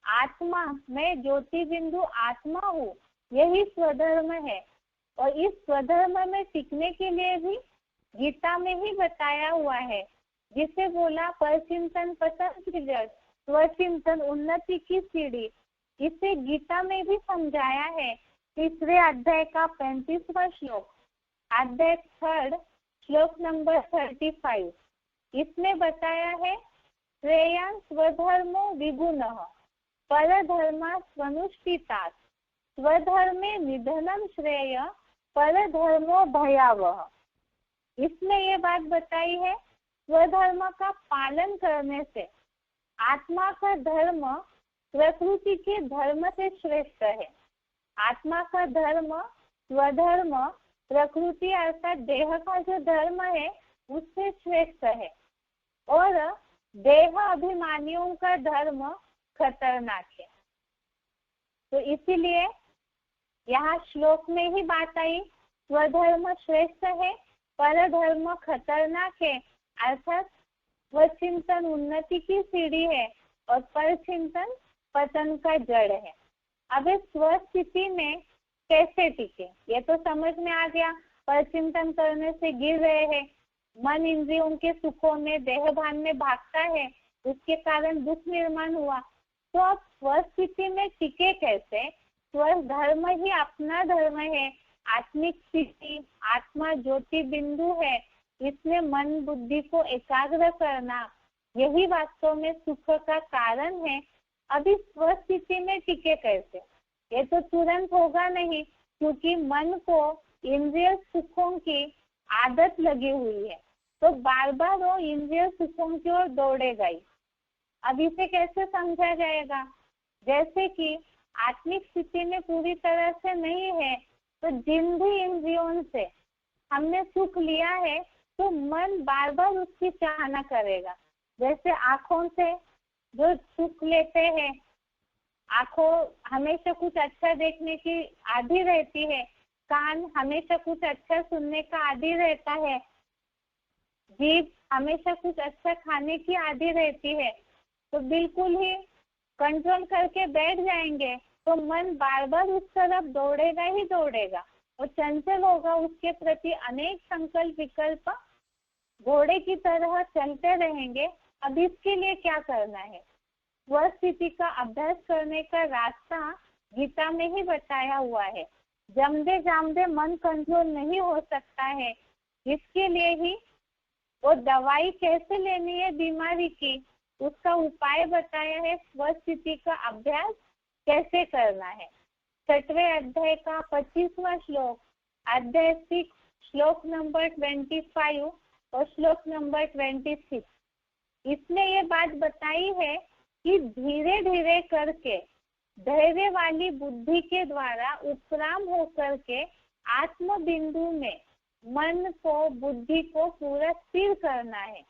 आत्मा, मैं ज्योति बिंदु आत्मा हूँ, यही स्वधर्म है। और इस स्वधर्म में टिकने के लिए भी गीता में ही बताया हुआ है, जिसे बोला परचिंतन पतन की जड़, स्वचिंतन उन्नति की सीढ़ी। इसे गीता में भी समझाया है। तीसरे अध्याय का 35वां श्लोक, अध्याय 3 श्लोक नंबर 35, इसमें बताया है श्रेयान् स्वधर्मो विगुणः परधर्मा स्वनुष्ठिता स्वधर्मे निधनम श्रेय परधर्मो भयावह। इसमें ये बात बताई है स्वधर्म का पालन करने से आत्मा का धर्म प्रकृति के धर्म से श्रेष्ठ है। आत्मा का धर्म, स्वधर्म, प्रकृति अर्थात देह का जो धर्म है उससे श्रेष्ठ है। और देह अभिमानियों का धर्म खतरनाक है। तो इसीलिए यहाँ श्लोक में ही बात आई, स्वधर्म श्रेष्ठ है, परधर्म खतरनाक है, अर्थात स्वचिंतन उन्नति की सीढ़ी है और परचिंतन पतन का जड़ है। अब इस स्वस्थिति में कैसे टिके, ये तो समझ में आ गया। परचिंतन करने से गिर रहे हैं, मन इंद्रियों के सुखों में, देहभान में भागता है, उसके कारण दुख निर्माण हुआ। तो अब स्वस्थिति में टिके कैसे? स्वधर्म ही अपना धर्म है, आत्मिक स्थिति, आत्मा ज्योति बिंदु है, इसमें मन बुद्धि को एकाग्र करना, यही वास्तव में सुख का कारण है। अभी स्वस्थिति में टिके कैसे? ये तो तुरंत होगा नहीं, क्योंकि मन को इंद्रिय सुखों की आदत लगी हुई है, तो बार बार वो इंद्रिय सुखों की ओर दौड़ेगा ही। अब इसे कैसे समझा जाएगा? जैसे कि आत्मिक स्थिति में पूरी तरह से नहीं है, तो जिन भी इंद्रियों से हमने सुख लिया है तो मन बार बार उसकी चाहना करेगा। जैसे आँखों से जो सुख लेते हैं, आँखों हमेशा कुछ अच्छा देखने की आदी रहती है, कान हमेशा कुछ अच्छा सुनने का आदी रहता है, जीभ हमेशा कुछ अच्छा खाने की आदी रहती है। तो बिल्कुल ही कंट्रोल करके बैठ जाएंगे तो मन बार बार उस तरफ दौड़ेगा ही दौड़ेगा और चंचल होगा, उसके प्रति अनेक संकल्प विकल्प घोड़े की तरह चलते रहेंगे। अब इसके लिए क्या करना है? स्वस्थिति का अभ्यास करने का रास्ता गीता में ही बताया हुआ है। जमदे जामदे मन कंट्रोल नहीं हो सकता है, इसके लिए ही वो दवाई कैसे लेनी है बीमारी की, उसका उपाय बताया है। स्वस्थिति का अभ्यास कैसे करना है? 6वें अध्याय का 25वां श्लोक, अध्याय 6 श्लोक नंबर 25 और श्लोक नंबर 26, इसमें ये बात बताई है कि धीरे धीरे करके धैर्य वाली बुद्धि के द्वारा उपराम होकर के आत्म बिंदु में मन को, बुद्धि को पूरा स्थिर करना है।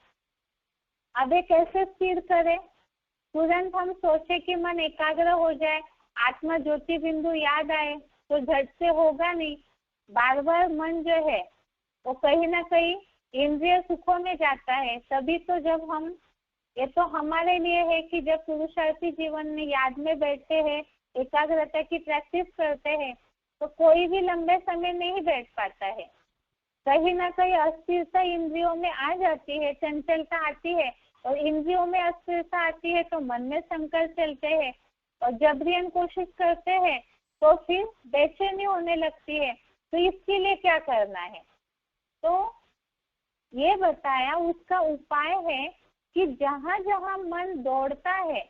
अब ये कैसे स्थिर करें? तुरंत हम सोचे कि मन एकाग्र हो जाए, आत्मा ज्योति बिंदु याद आए, तो झट से होगा नहीं। बार बार मन जो है वो कहीं ना कहीं इंद्रिय सुखों में जाता है। तभी तो जब हम, ये तो हमारे लिए है कि जब पुरुषार्थी जीवन में याद में बैठते हैं, एकाग्रता की प्रैक्टिस करते हैं, तो कोई भी लंबे समय नहीं बैठ पाता है। कहीं ना कहीं अस्थिरता इंद्रियों में आ जाती है, चंचलता आती है, और इंद्रियों में अस्थिरता आती है तो मन में संकल्प चलते हैं, और जबरियन कोशिश करते हैं तो फिर बेचैनी होने लगती है। तो इसके लिए क्या करना है? तो ये बताया, उसका उपाय है कि जहाँ जहाँ मन दौड़ता है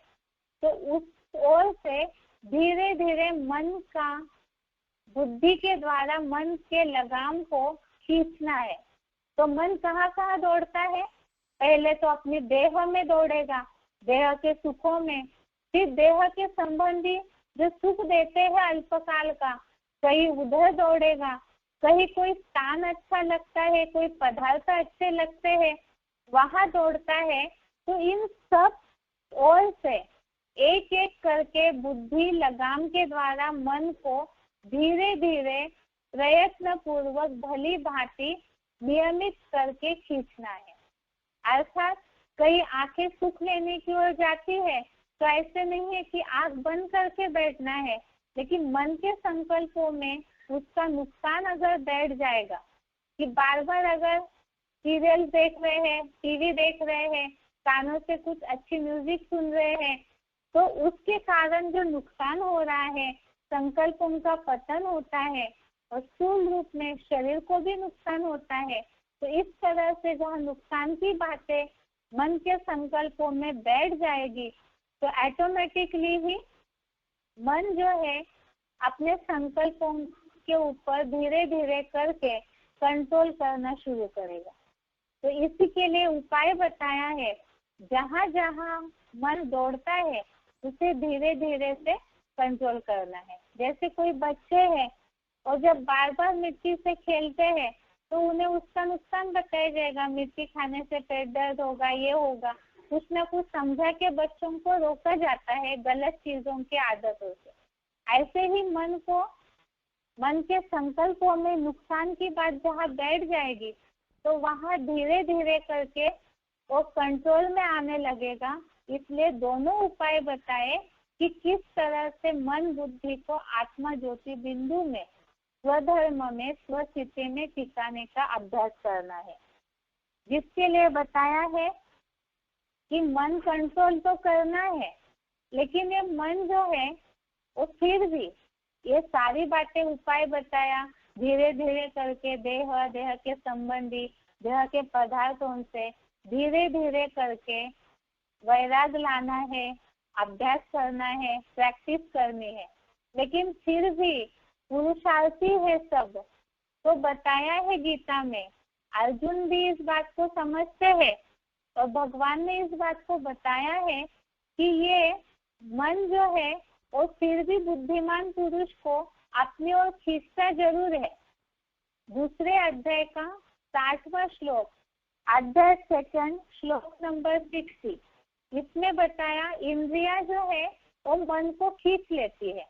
तो उस ओर से धीरे धीरे मन का, बुद्धि के द्वारा मन के लगाम को खींचना है। तो मन कहाँ कहाँ दौड़ता है? पहले तो अपनी देह में दौड़ेगा, देह के सुखों में, फिर देह के संबंधी जो सुख देते हैं अल्पकाल का, कहीं उधर दौड़ेगा, कहीं कोई स्थान अच्छा लगता है, कोई पदार्थ अच्छे लगते हैं, वहां दौड़ता है। तो इन सब ओर से एक एक करके बुद्धि लगाम के द्वारा मन को धीरे धीरे प्रयत्न पूर्वक भली भांति नियमित करके खींचना है। अर्थात कई आंखें सुख लेने की ओर जाती है, तो ऐसे नहीं है कि आंख बंद करके बैठना है, लेकिन मन के संकल्पों में उसका नुकसान अगर बैठ जाएगा कि बार बार अगर सीरियल देख रहे हैं, टीवी देख रहे हैं, कानों से कुछ अच्छी म्यूजिक सुन रहे हैं, तो उसके कारण जो नुकसान हो रहा है, संकल्पों का पतन होता है और स्थूल रूप में शरीर को भी नुकसान होता है। तो इस तरह से जहाँ नुकसान की बातें मन के संकल्पों में बैठ जाएगी, तो ऑटोमेटिकली ही मन जो है अपने संकल्पों के ऊपर धीरे धीरे करके कंट्रोल करना शुरू करेगा। तो इसी के लिए उपाय बताया है, जहाँ जहाँ मन दौड़ता है उसे धीरे धीरे से कंट्रोल करना है। जैसे कोई बच्चे हैं और जब बार बार मिट्टी से खेलते हैं तो उन्हें उसका नुकसान बताया जाएगा, मिट्टी खाने से पेट दर्द होगा, ये होगा, कुछ ना कुछ समझा के बच्चों को रोका जाता है गलत चीजों की आदतों से। ऐसे ही मन को, मन के संकल्पों में नुकसान की बात जहाँ बैठ जाएगी तो वहाँ धीरे धीरे करके वो कंट्रोल में आने लगेगा। इसलिए दोनों उपाय बताए कि किस तरह से मन बुद्धि को आत्मा ज्योति बिंदु में, स्वधर्म में, स्वस्थिति में टिकाने का अभ्यास करना है। जिसके लिए बताया है कि मन कंट्रोल तो करना है, लेकिन ये मन जो है वो फिर भी ये सारी बातें उपाय बताया, धीरे धीरे करके देह, देह के संबंधी, देह के पदार्थों से धीरे धीरे करके वैराग लाना है, अभ्यास करना है, प्रैक्टिस करनी है। लेकिन फिर भी पुरुषार्थी है सब, तो बताया है गीता में, अर्जुन भी इस बात को समझते हैं और भगवान ने इस बात को बताया है कि ये मन जो है वो फिर भी बुद्धिमान पुरुष को अपनी ओर खींचता जरूर है। दूसरे अध्याय का 60वां श्लोक, अध्याय 2 श्लोक नंबर 60, इसमें बताया इंद्रिया जो है वो मन को खींच लेती है।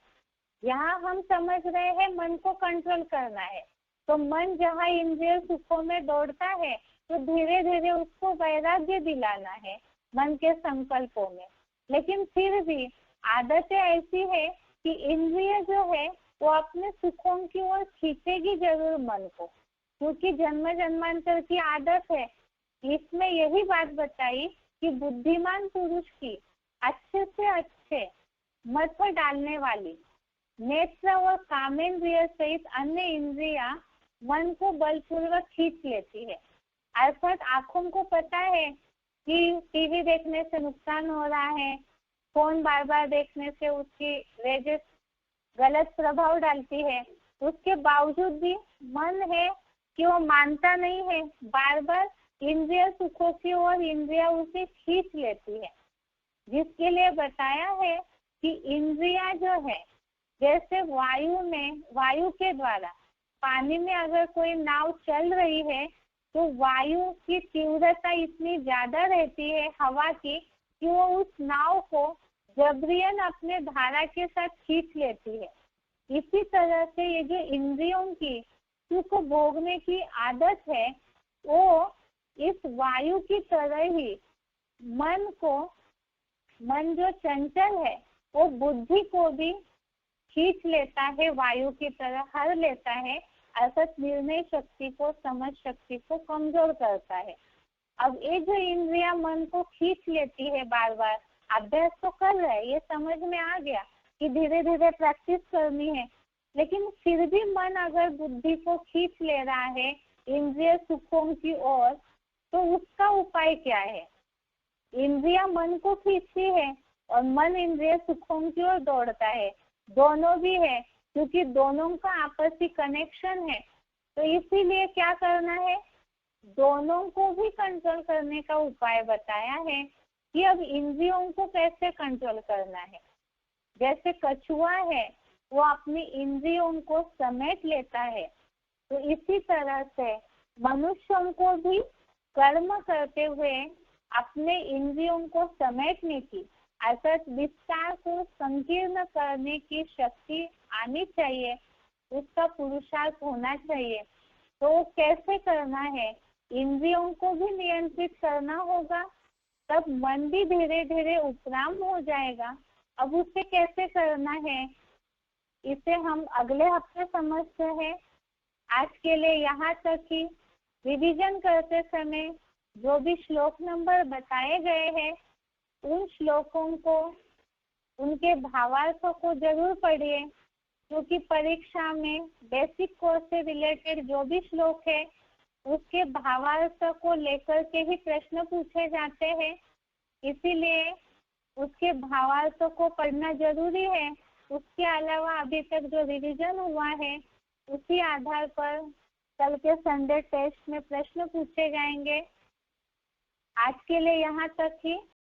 यहाँ हम समझ रहे हैं मन को कंट्रोल करना है, तो मन जहाँ इंद्रिय सुखों में दौड़ता है तो धीरे धीरे उसको वैराग्य दिलाना है मन के संकल्पों में। लेकिन फिर भी आदतें ऐसी है कि इंद्रिय जो है वो अपने सुखों की ओर खींचेगी जरूर मन को, क्योंकि जन्म जन्मांतर की आदत है। इसमें यही बात बताई कि बुद्धिमान पुरुष की अच्छे से अच्छे मत डालने वाली नेत्र और कामेंद्रिय सहित अन्य इंद्रियां मन को बलपूर्वक खींच लेती है। अर्थात आंखों को पता है कि टीवी देखने से नुकसान हो रहा है, फोन बार बार देखने से उसकी रेजेस गलत प्रभाव डालती है, उसके बावजूद भी मन है कि वो मानता नहीं है, बार बार इंद्रिय सुखों की ओर इंद्रिया उसे खींच लेती है, जिसके लिए बताया है कि इंद्रिया जो है, जैसे वायु के द्वारा पानी में अगर कोई नाव चल रही है तो वायु की तीव्रता इतनी ज्यादा रहती है हवा की कि वो उस नाव को जबरियन अपने धारा के साथ खींच लेती है। इसी तरह से ये जो इंद्रियों की सुख भोगने की आदत है, वो इस वायु की तरह ही मन जो चंचल है वो बुद्धि को भी खींच लेता है, वायु की तरह हर लेता है, अर्थात निर्णय शक्ति को, समझ शक्ति को कमजोर करता है। अब ये जो इंद्रिया मन को खींच लेती है, बार बार अभ्यास तो कर रहा है, ये समझ में आ गया कि धीरे धीरे प्रैक्टिस करनी है, लेकिन फिर भी मन अगर बुद्धि को खींच ले रहा है इंद्रिय सुखों की ओर, तो उसका उपाय क्या है? इंद्रिया मन को खींचती है और मन इंद्रिय सुखों की ओर दौड़ता है, दोनों भी है, क्योंकि दोनों का आपसी कनेक्शन है। तो इसीलिए क्या करना है, दोनों को भी कंट्रोल करने का उपाय बताया है कि अब इंद्रियों को कैसे कंट्रोल करना है। जैसे कछुआ है वो अपनी इंद्रियों को समेट लेता है, तो इसी तरह से मनुष्यों को भी कर्म करते हुए अपने इंद्रियों को समेटने की, अर्थात विस्तार को संकीर्ण करने की शक्ति आनी चाहिए, उसका पुरुषार्थ होना चाहिए। तो कैसे करना है, इंद्रियों को भी नियंत्रित करना होगा, तब मन भी धीरे धीरे उपराम हो जाएगा। अब उसे कैसे करना है, इसे हम अगले हफ्ते समझते हैं। आज के लिए यहाँ तक ही। रिवीजन करते समय जो भी श्लोक नंबर बताए गए हैं, उन श्लोकों को, उनके भावार्थों को जरूर पढ़िए, क्योंकि परीक्षा में बेसिक कोर्स से रिलेटेड जो भी श्लोक है उसके भावार्थ को लेकर के ही प्रश्न पूछे जाते हैं, इसीलिए उसके भावार्थों को पढ़ना जरूरी है। उसके अलावा अभी तक जो रिवीजन हुआ है उसी आधार पर कल के संडे टेस्ट में प्रश्न पूछे जाएंगे। आज के लिए यहाँ तक ही।